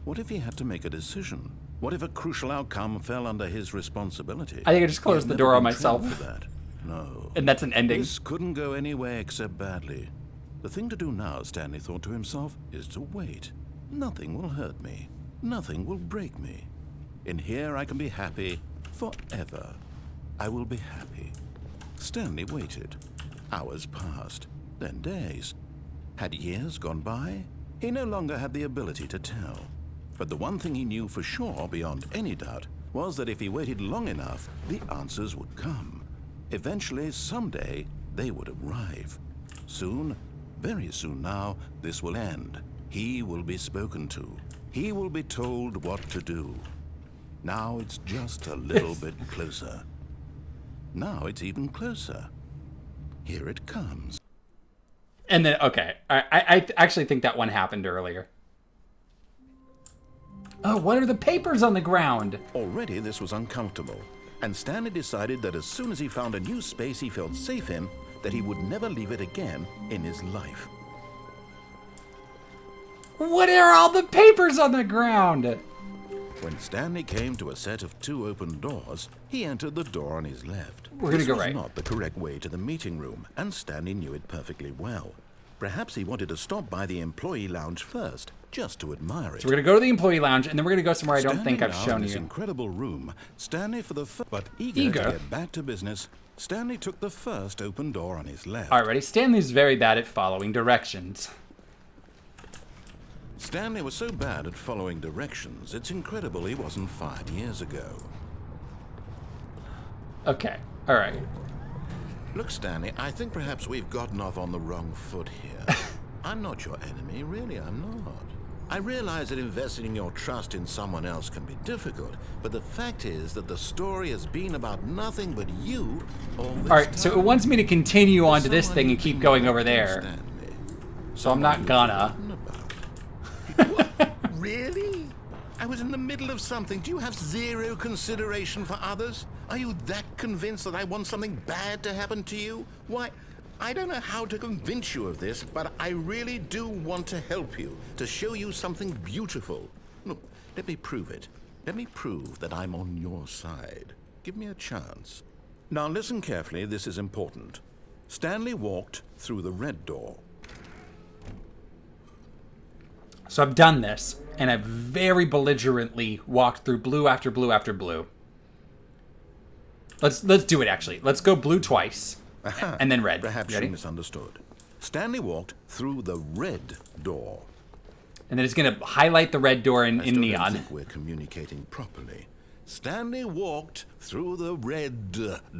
What if he had to make a decision? What if a crucial outcome fell under his responsibility? I think I just closed He the had door never on been myself. trained for that. No. And that's an ending. This couldn't go any way except badly. The thing to do now, Stanley thought to himself, is to wait. Nothing will hurt me. Nothing will break me. In here I can be happy forever. I will be happy. Stanley waited. Hours passed, then days. Had years gone by? He no longer had the ability to tell. But the one thing he knew for sure, beyond any doubt, was that if he waited long enough, the answers would come. Eventually, someday, they would arrive. Soon, very soon now, this will end. He will be spoken to. He will be told what to do. Now it's just a little bit closer. Now it's even closer. Here it comes. And then, okay. I actually think that one happened earlier. Oh, what are the papers on the ground? Already this was uncomfortable, and Stanley decided that as soon as he found a new space he felt safe in, that he would never leave it again in his life. What are all the papers on the ground? When Stanley came to a set of 2 open doors, he entered the door on his left. We're gonna go This right. was not the correct way to the meeting room, and Stanley knew it perfectly well. Perhaps he wanted to stop by the employee lounge first, just to admire it. So we're gonna go to the employee lounge, and then we're gonna go somewhere I don't think I've Standing now shown in this you. incredible room, Stanley but eager Eager. to get back to business, Stanley took the first open door on his left. All right, ready? Stanley's very bad at following directions. Stanley was so bad at following directions, it's incredible he wasn't fired years ago. Okay, all right. Look, Stanley, I think perhaps we've gotten off on the wrong foot here. I'm not your enemy, really, I'm not. I realize that investing your trust in someone else can be difficult, but the fact is that the story has been about nothing but you all this All right, so it time. wants me to continue on to this Someone thing and you've keep been going over liking, there. Stanley. So I'm not Someone gonna. you've forgotten about. Really? I was in the middle of something. Do you have zero consideration for others? Are you that convinced that I want something bad to happen to you? Why, I don't know how to convince you of this, but I really do want to help you, to show you something beautiful. Look, let me prove it. Let me prove that I'm on your side. Give me a chance. Now listen carefully, this is important. Stanley walked through the red door. So I've done this, and I've very belligerently walked through blue after blue after blue. Let's do it, actually. Let's go blue twice, and then red. Perhaps Ready? you misunderstood. Stanley walked through the red door. And then it's going to highlight the red door in I still don't neon. think we're communicating properly. Stanley walked through the red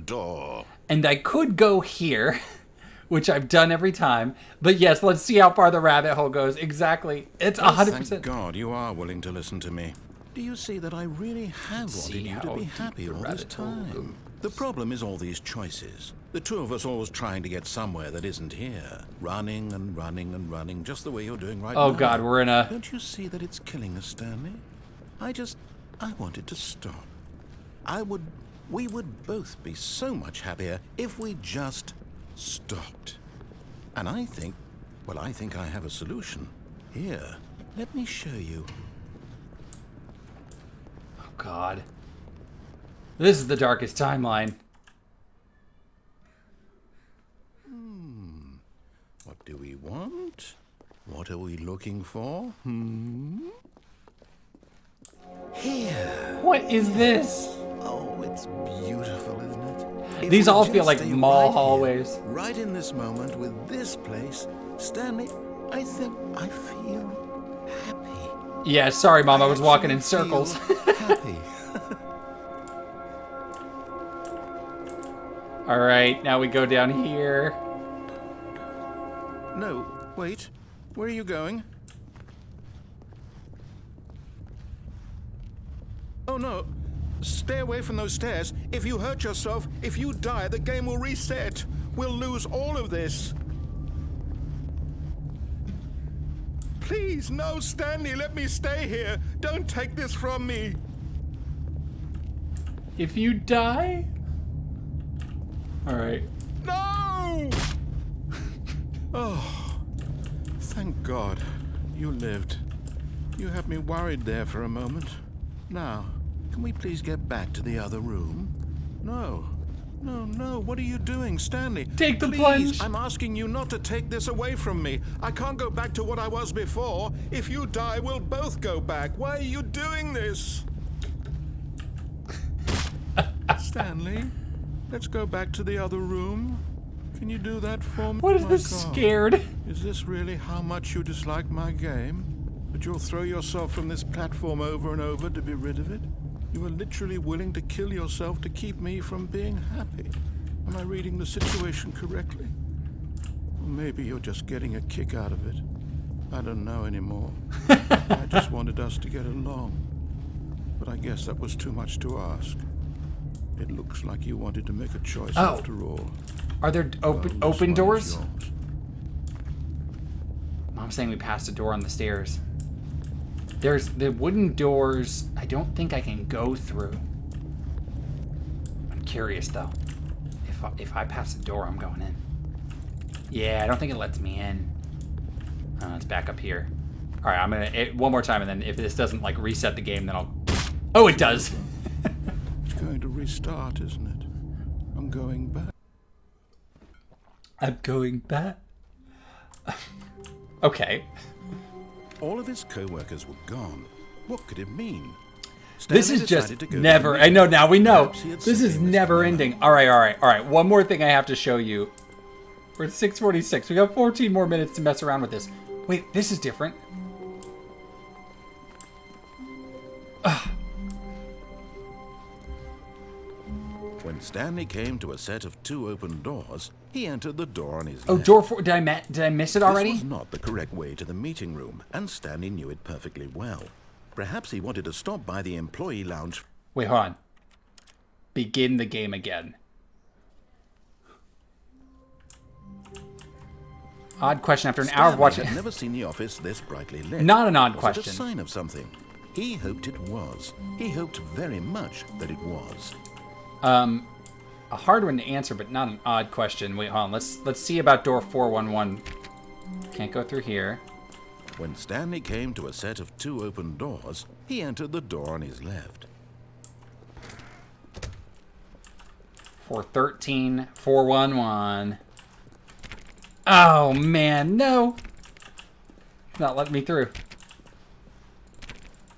door. And I could go here, which I've done every time. But yes, let's see how far the rabbit hole goes. Exactly. It's 100%. Thank God you are willing to listen to me. Do you see that I really have wanted you to how be deep happy the all this rabbit hole time? goes. The problem is all these choices. The two of us always trying to get somewhere that isn't here. Running and running and running, just the way you're doing right now. Oh God, we're in a... Don't you see that it's killing us, Stanley? I wanted to stop. We would both be so much happier if we just stopped. And I think I have a solution. Here, let me show you. Oh God. This is the darkest timeline. What do we want? What are we looking for? Here. What is this? Oh, it's beautiful, isn't it? If These we all just feel like stay mall right here, hallways. right in this moment with this place, Stanley, I think I feel happy. Yeah, sorry, Mom. I was walking in actually circles. feel happy. All right, now we go down here. No, wait. Where are you going? Oh no. Stay away from those stairs. If you hurt yourself, if you die, the game will reset. We'll lose all of this. Please, no, Stanley, let me stay here. Don't take this from me. If you die? All right. No! Oh, thank God you lived. You had me worried there for a moment. Now, can we please get back to the other room? No. No, what are you doing, Stanley? Take the Please, plunge. I'm asking you not to take this away from me. I can't go back to what I was before. If you die, we'll both go back. Why are you doing this? Stanley, let's go back to the other room. Can you do that for me? What is My this God. scared? Is this really how much you dislike my game? That you'll throw yourself from this platform over and over to be rid of it? You are literally willing to kill yourself to keep me from being happy. Am I reading the situation correctly? Or maybe you're just getting a kick out of it. I don't know anymore. I just wanted us to get along. But I guess that was too much to ask. It looks like you wanted to make a choice after all. Are there Well, this open one is doors? yours. Mom's saying we passed a door on the stairs. There's the wooden doors I don't think I can go through. I'm curious, though. If I pass the door, I'm going in. Yeah, I don't think it lets me in. It's back up here. All right, I'm gonna one more time, and then if this doesn't like reset the game, then I'll. Oh, it does. It's going to restart, isn't it? I'm going back. I'm going back. Okay. All of his co-workers were gone. What could it mean? This Stanley is just decided to go never. to I know now. We know Perhaps he had this is simply never missed the ending. All right. One more thing I have to show you. We're at 6:46. We got 14 more minutes to mess around with this. Wait, this is different. When Stanley came to a set of 2 open doors, he entered the door on his Oh, left. door 4. Did I miss it already? This was not the correct way to the meeting room, and Stanley knew it perfectly well. Perhaps he wanted to stop by the employee lounge. Wait, hold on. Begin the game again. Odd question after an hour of Stanley watching. had never seen the office this brightly lit. Not an odd Was question. it a sign of something? He hoped it was. He hoped very much that it was. A hard one to answer, but not an odd question. Wait, hold on. Let's see about door 411. Can't go through here. When Stanley came to a set of 2 open doors, he entered the door on his left. 413, 411. Oh man, no. It's not letting me through.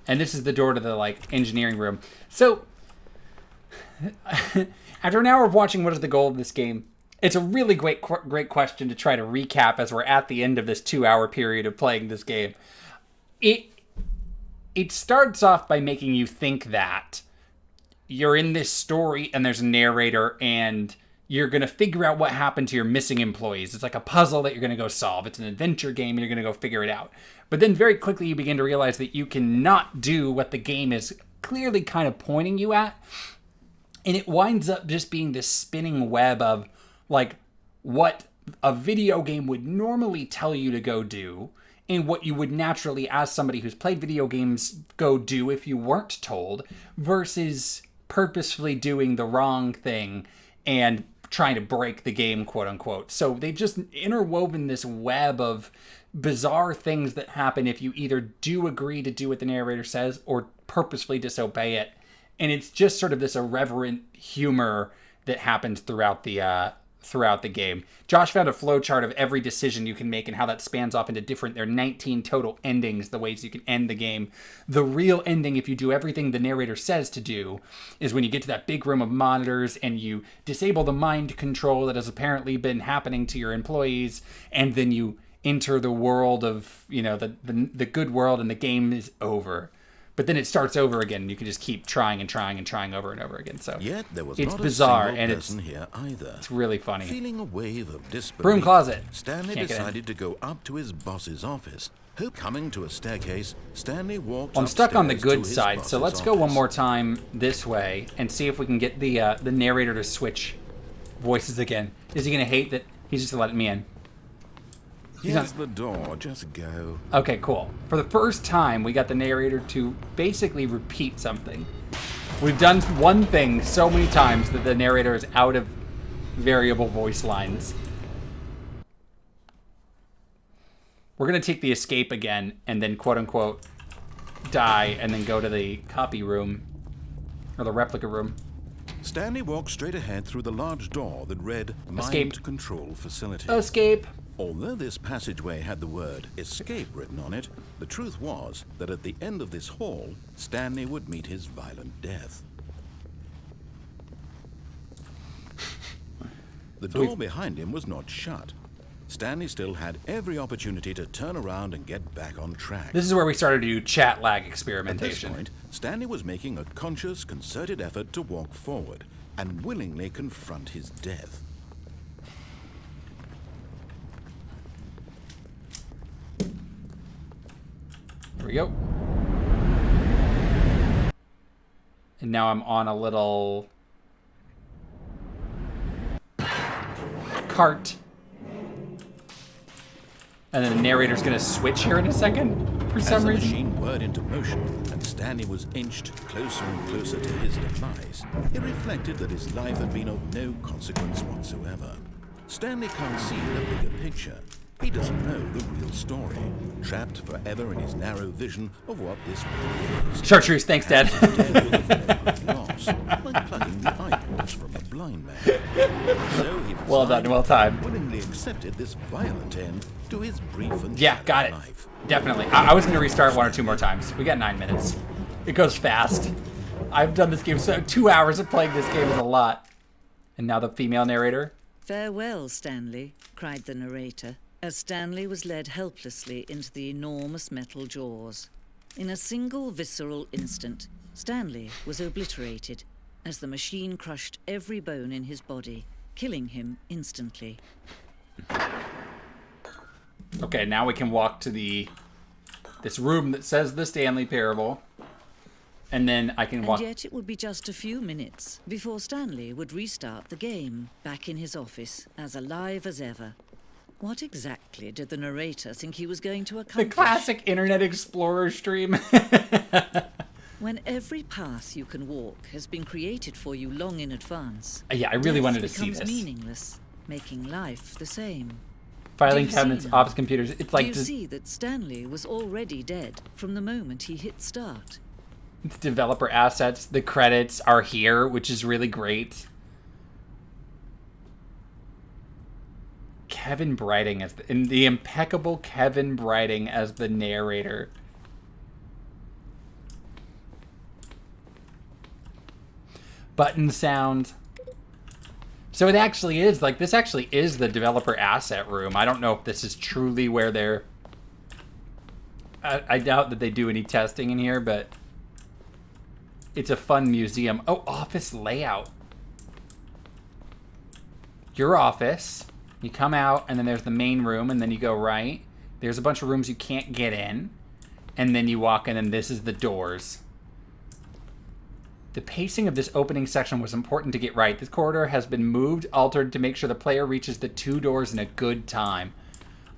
And this is the door to the like engineering room. So after an hour of watching what is the goal of this game, it's a really great question to try to recap as we're at the end of this 2-hour period of playing this game. It starts off by making you think that you're in this story and there's a narrator and you're going to figure out what happened to your missing employees. It's like a puzzle that you're going to go solve. It's an adventure game and you're going to go figure it out. But then very quickly you begin to realize that you cannot do what the game is clearly kind of pointing you at. And it winds up just being this spinning web of like what a video game would normally tell you to go do and what you would naturally, as somebody who's played video games, go do if you weren't told, versus purposefully doing the wrong thing and trying to break the game, quote unquote. So they've just interwoven this web of bizarre things that happen if you either do agree to do what the narrator says or purposefully disobey it. And it's just sort of this irreverent humor that happens throughout the game. Josh found a flowchart of every decision you can make and how that spans off into different. There are 19 total endings, the ways you can end the game. The real ending, if you do everything the narrator says to do, is when you get to that big room of monitors and you disable the mind control that has apparently been happening to your employees, and then you enter the world of, the good world, and the game is over. But then it starts over again, and you can just keep trying over and over again. So Yet there was it's not bizarre, a single and person here either. it's really funny. Feeling a wave of disbelief, Broom closet. Stanley Can't get in. decided to go up to his boss's office. Coming to a staircase, Stanley walked. I'm stuck on the upstairs to good his side, so boss's let's go one office. more time this way and see if we can get the narrator to switch voices again. Is he going to hate that he's just letting me in? Here's the door, just go. Okay, cool. For the first time, we got the narrator to basically repeat something. We've done one thing so many times that the narrator is out of variable voice lines. We're going to take the escape again and then quote-unquote die and then go to the copy room or the replica room. Stanley walked straight ahead through the large door that read Escape. Mind Control Facility. Escape. Although this passageway had the word escape written on it, the truth was that at the end of this hall, Stanley would meet his violent death. The door behind him was not shut. Stanley still had every opportunity to turn around and get back on track. This is where we started to do chat lag At this experimentation. point, Stanley was making a conscious, concerted effort to walk forward and willingly confront his death. Here we go. And now I'm on a little cart. And then the narrator's gonna switch here in a second. for As some the reason. machine whirred into motion and Stanley was inched closer and closer to his demise, he reflected that his life had been of no consequence whatsoever. Stanley can't see the bigger picture. He doesn't know the real story, trapped forever in his narrow vision of what this world is. Chartreuse, thanks, Dad. Loss, like plucking the eyeballs from a blind man. So he Well done, well timed. willingly accepted this violent end to his brief and Yeah, got it. life. Definitely. I was going to restart 1 or 2 more times. We got 9 minutes. It goes fast. I've done this game, so 2 hours of playing this game is a lot. And now the female narrator. Farewell, Stanley, cried the narrator, as Stanley was led helplessly into the enormous metal jaws. In a single visceral instant, Stanley was obliterated as the machine crushed every bone in his body, killing him instantly. Okay, now we can walk to this room that says the Stanley Parable. And then I can walk... And yet it would be just a few minutes before Stanley would restart the game, back in his office, as alive as ever. What exactly did the narrator think he was going to The accomplish? classic Internet Explorer stream. When every path you can walk has been created for you long in advance, Yeah, I really death wanted to see becomes this. meaningless, making life the same. Filing Do you cabinets, see now? office computers. It's Do like you this, see that Stanley was already dead from the moment he hit start? it's developer assets. The credits are here, which is really great. Kevin Brighting as the impeccable Kevin Brighting as the narrator. Button sound. So it actually is, like, this actually is the developer asset room. I don't know if this is truly where they're... I doubt that they do any testing in here, but it's a fun museum. Oh, office layout. Your office. You come out, and then there's the main room, and then you go right. There's a bunch of rooms you can't get in. And then you walk in, and this is the doors. The pacing of this opening section was important to get right. This corridor has been moved, altered to make sure the player reaches the 2 doors in a good time.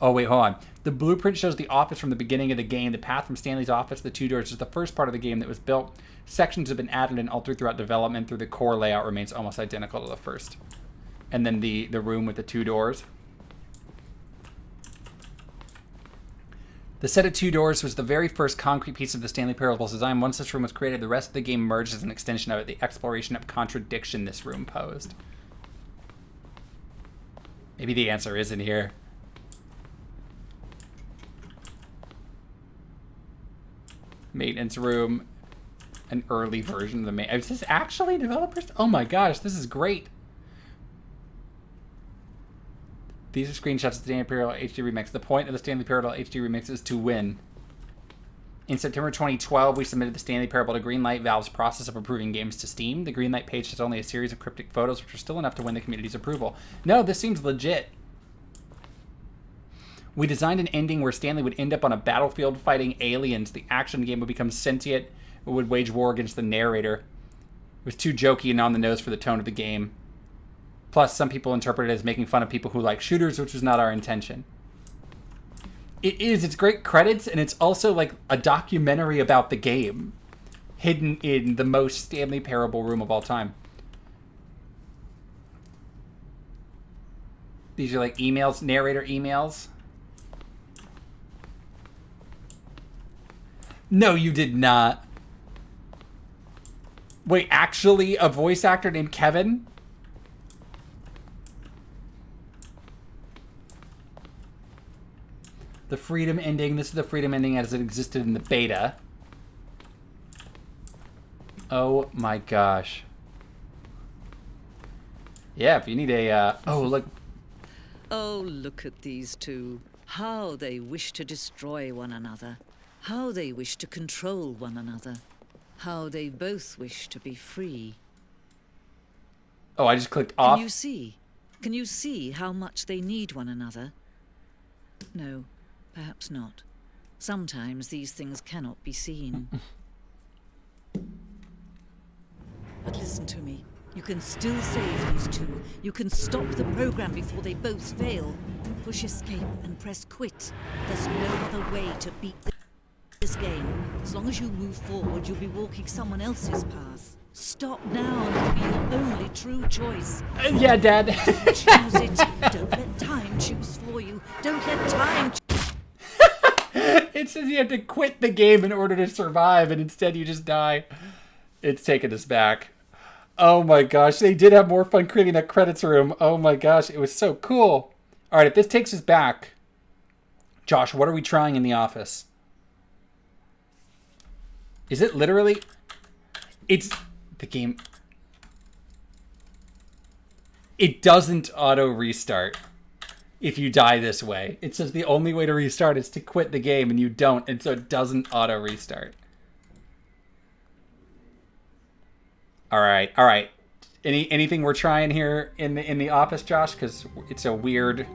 Oh, wait, hold on. The blueprint shows the office from the beginning of the game. The path from Stanley's office to the 2 doors is the first part of the game that was built. Sections have been added and altered throughout development. Through the core layout remains almost identical to the first. And then the room with the 2 doors. The set of 2 doors was the very first concrete piece of the Stanley Parable's design. Once this room was created, the rest of the game merged as an extension of it. The exploration of contradiction this room posed. Maybe the answer is in here. Maintenance room. An early version of the main... Is this actually developers? Oh my gosh, this is great. These are screenshots of the Stanley Parable HD Remix. The point of the Stanley Parable HD Remix is to win. In September 2012, we submitted the Stanley Parable to Greenlight, Valve's process of approving games to Steam. The Greenlight page has only a series of cryptic photos, which are still enough to win the community's approval. No, this seems legit. We designed an ending where Stanley would end up on a battlefield fighting aliens. The action game would become sentient. It would wage war against the narrator. It was too jokey and on the nose for the tone of the game. Plus, some people interpret it as making fun of people who like shooters, which was not our intention. It is. It's great credits, and it's also like a documentary about the game, hidden in the most Stanley Parable room of all time. These are like emails, narrator emails. No, you did not. Wait, actually, a voice actor named Kevin? The freedom ending. This is the freedom ending as it existed in the beta. Oh my gosh. Yeah, if you need a... oh, look. Oh, look at these two. How they wish to destroy one another. How they wish to control one another. How they both wish to be free. Oh, I just clicked off. Can you see? Can you see how much they need one another? No, perhaps not. Sometimes these things cannot be seen. But listen to me. You can still save these two. You can stop the program before they both fail. Push escape and press quit. There's no other way to beat the... this game. As long as you move forward, you'll be walking someone else's path. Stop now and it'll be your only true choice. Yeah, Dad. Choose it. Don't let time choose for you. Don't let time It says you have to quit the game in order to survive, and instead you just die. It's taking us back. Oh my gosh, they did have more fun creating that credits room. Oh my gosh, it was so cool. All right, if this takes us back, Josh, what are we trying in the office? Is it literally... It's... The game... It doesn't auto-restart if you die this way. It says the only way to restart is to quit the game, and you don't, and so it doesn't auto-restart. All right. Anything we're trying here in the office, Josh? Because it's a weird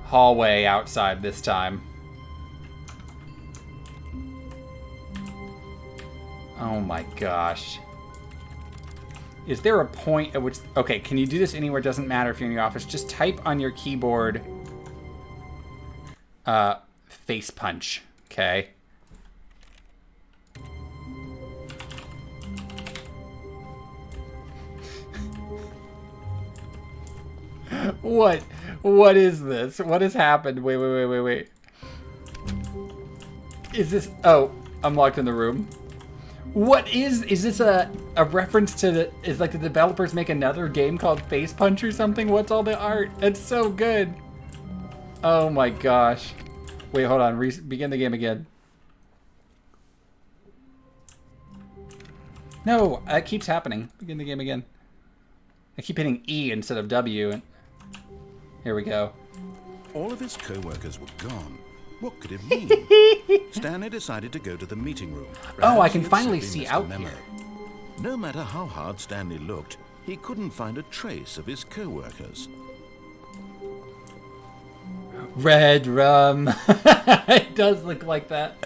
hallway outside this time. Oh my gosh. Is there a point at which... Okay, can you do this anywhere? It doesn't matter if you're in your office. Just type on your keyboard... face punch. Okay. What is this? What has happened? Wait. Is this... Oh, I'm locked in the room. What is this a reference to the... Is like the developers make another game called Face Punch or something? What's all the art? It's so good. Oh my gosh. Wait, hold on. Begin the game again. No, that keeps happening. Begin the game again. I keep hitting E instead of W. And here we go. All of his co-workers were gone. What could it mean? Stanley decided to go to the meeting room. Oh, I Perhaps can he had finally simply see missed a out memo. here. No matter how hard Stanley looked, he couldn't find a trace of his co-workers. Red rum. It does look like that.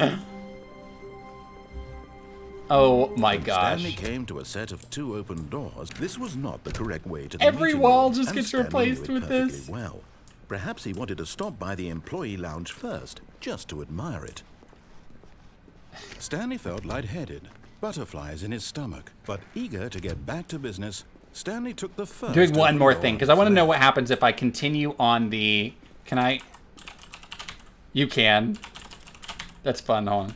Oh my When gosh. Stanley came to a set of 2 open doors. This was not the correct way to the Every meeting wall room, just and gets Stanley replaced knew it with perfectly this. well. Perhaps he wanted to stop by the employee lounge first, just to admire it. Stanley felt lightheaded, butterflies in his stomach, but eager to get back to business, Stanley took the first... Doing one open more door thing, on because I his want to know left. what happens if I continue on the... Can I... You can. That's fun, hold on.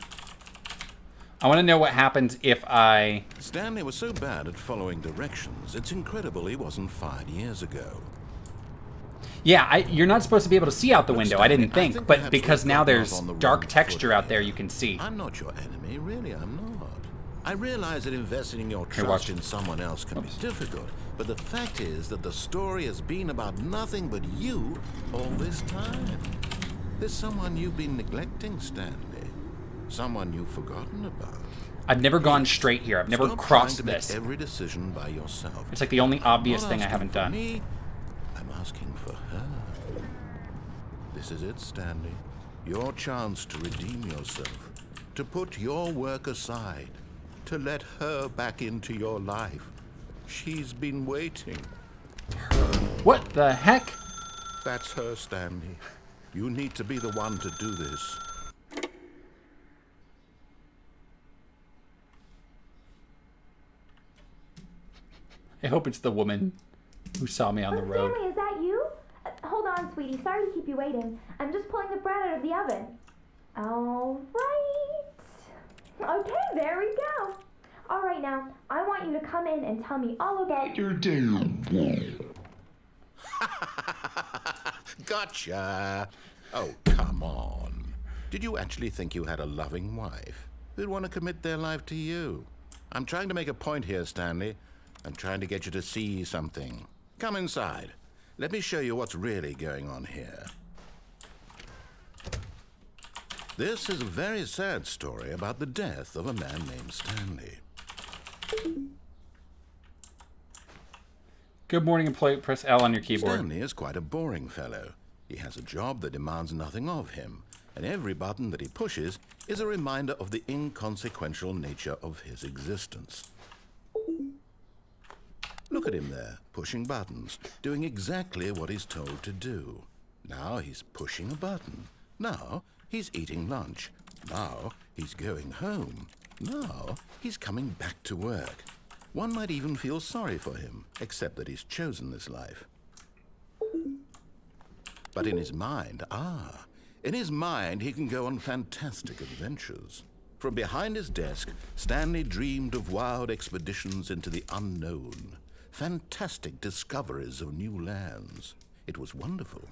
I want to know what happens if I... Stanley was so bad at following directions, it's incredible he wasn't fired years ago. Yeah, you're not supposed to be able to see out the window, I didn't Stanley, I think, think but perhaps because we've now gotten there's off on the dark wrong texture foot out there here. you can see. I'm not your enemy, really, I'm not. I realize that investing your Here, watch. trust in someone else can be difficult, but the fact is that the story has been about nothing but you all this time. There's someone you've been neglecting, Stanley. Someone you've forgotten about. I've never gone straight here. I've never Stop crossed trying to this. make every decision by yourself. It's like the only obvious I'm not thing I asking haven't for done. Me, I'm asking for her. This is it, Stanley. Your chance to redeem yourself, to put your work aside, to let her back into your life. She's been waiting. What the heck? That's her, Stanley. You need to be the one to do this. I hope it's the woman who saw me on the road. Stanley, is that you? Hold on, sweetie. Sorry to keep you waiting. I'm just pulling the bread out of the oven. All right. Okay, there we go. All right, now, I want you to come in and tell me all about your day. Gotcha. Oh, come on. Did you actually think you had a loving wife who'd want to commit their life to you? I'm trying to make a point here, Stanley. I'm trying to get you to see something. Come inside. Let me show you what's really going on here. This is a very sad story about the death of a man named Stanley. Good morning, employee. Press L on your keyboard. Stanley is quite a boring fellow. He has a job that demands nothing of him, and every button that he pushes is a reminder of the inconsequential nature of his existence. Look at him there, pushing buttons, doing exactly what he's told to do. Now he's pushing a button. Now he's eating lunch. Now He's going home. Now he's coming back to work. One might even feel sorry for him, except that he's chosen this life. But in his mind, he can go on fantastic adventures. From behind his desk, Stanley dreamed of wild expeditions into the unknown, fantastic discoveries of new lands. It was wonderful,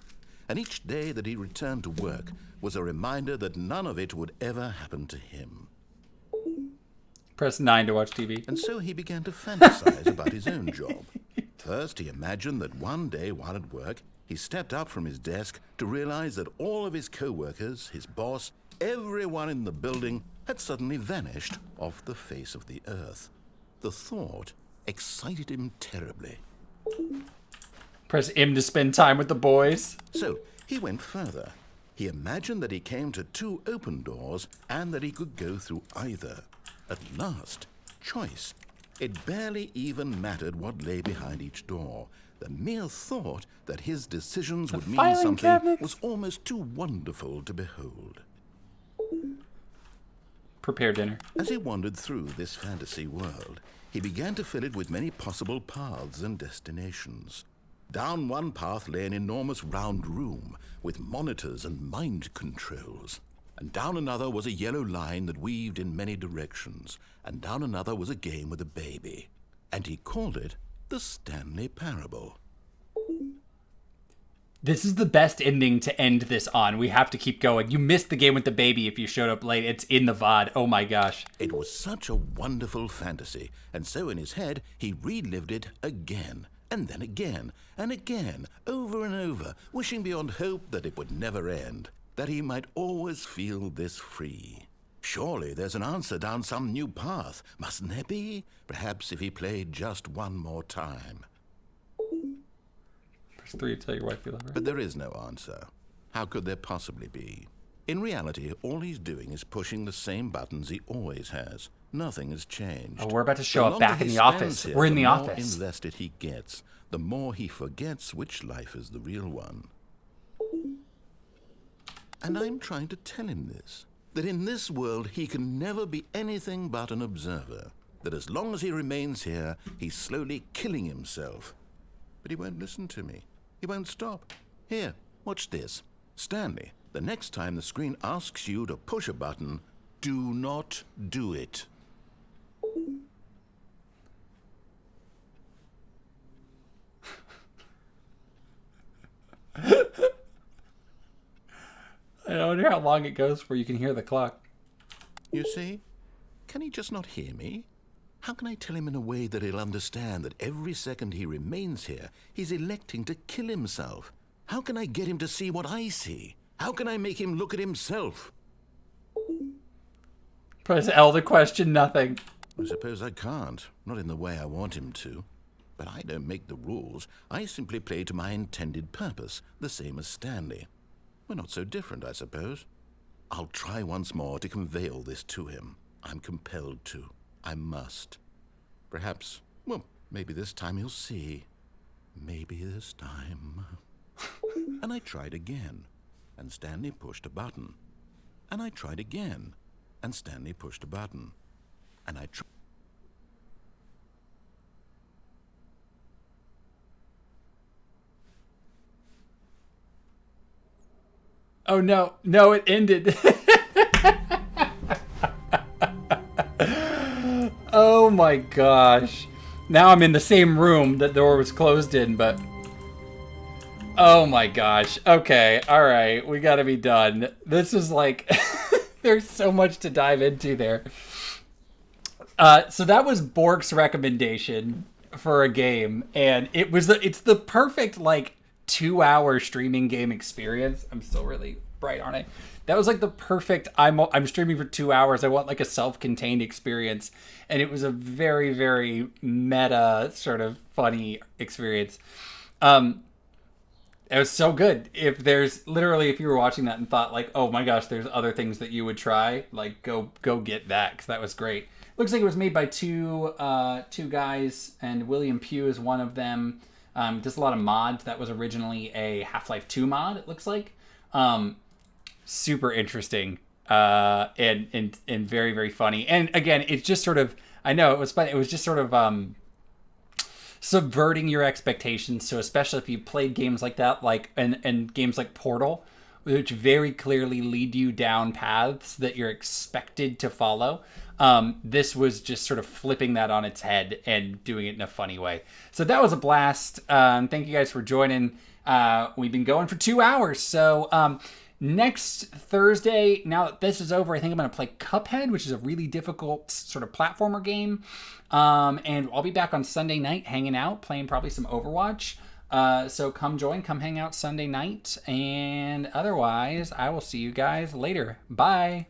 and each day that he returned to work was a reminder that none of it would ever happen to him. Press 9 to watch TV. And so he began to fantasize about his own job. First, he imagined that one day while at work, he stepped up from his desk to realize that all of his co-workers, his boss, everyone in the building had suddenly vanished off the face of the earth. The thought excited him terribly. Press M to spend time with the boys. So he went further. He imagined that he came to 2 open doors and that he could go through either. At last, choice. It barely even mattered what lay behind each door. The mere thought that his decisions would mean something was almost too wonderful to behold. Prepare dinner. As he wandered through this fantasy world, he began to fill it with many possible paths and destinations. Down one path lay an enormous round room with monitors and mind controls. And down another was a yellow line that weaved in many directions. And down another was a game with a baby. And he called it the Stanley Parable. This is the best ending to end this on. We have to keep going. You missed the game with the baby if you showed up late. It's in the VOD. Oh my gosh. It was such a wonderful fantasy, and so in his head, he relived it again, and then again, and again, over and over, wishing beyond hope that it would never end, that he might always feel this free. Surely there's an answer down some new path, mustn't there be? Perhaps if he played just one more time. Press 3 to tell your wife you love her. But there is no answer. How could there possibly be? In reality, all he's doing is pushing the same buttons he always has. Nothing has changed. Oh, we're about to show up back in the office. We're in the office. The more invested he gets, the more he forgets which life is the real one. And I'm trying to tell him this, that in this world he can never be anything but an observer, that as long as he remains here, he's slowly killing himself. But he won't listen to me. He won't stop. Here, watch this. Stanley, the next time the screen asks you to push a button, do not do it. I wonder how long it goes before you can hear the clock. You see? Can he just not hear me? How can I tell him in a way that he'll understand that every second he remains here, he's electing to kill himself? How can I get him to see what I see? How can I make him look at himself? Press L to question nothing. I suppose I can't, not in the way I want him to. But I don't make the rules. I simply play to my intended purpose, the same as Stanley. We're not so different, I suppose. I'll try once more to convey all this to him. I'm compelled to. I must. Perhaps, well, maybe this time he'll see. Maybe this time. And I tried again, and Stanley pushed a button. And I tried again, and Stanley pushed a button. And I tried. Oh no, no, it ended. Oh my gosh. Now I'm in the same room that the door was closed in, but... Oh my gosh. Okay, alright, we gotta be done. This is like... There's so much to dive into there. So that was Bork's recommendation for a game, and it's the perfect, like, 2-hour streaming game experience. I'm still really bright on it. That was like the perfect, I'm streaming for 2 hours. I want like a self-contained experience. And it was a very, very meta sort of funny experience. It was so good. If you were watching that and thought like, oh my gosh, there's other things that you would try, like go get that, because that was great. Looks like it was made by two guys, and William Pugh is one of them. Does a lot of mods. That was originally a Half-Life 2 mod, it looks like. Super interesting. and very, very funny. And again, it's just sort of, I know it was funny. It was just sort of subverting your expectations. So especially if you played games like that, like and games like Portal, which very clearly lead you down paths that you're expected to follow. This was just sort of flipping that on its head and doing it in a funny way. So that was a blast. Thank you guys for joining. We've been going for 2 hours. So next Thursday, now that this is over, I think I'm going to play Cuphead, which is a really difficult sort of platformer game. And I'll be back on Sunday night hanging out, playing probably some Overwatch. So come hang out Sunday night. And otherwise, I will see you guys later. Bye.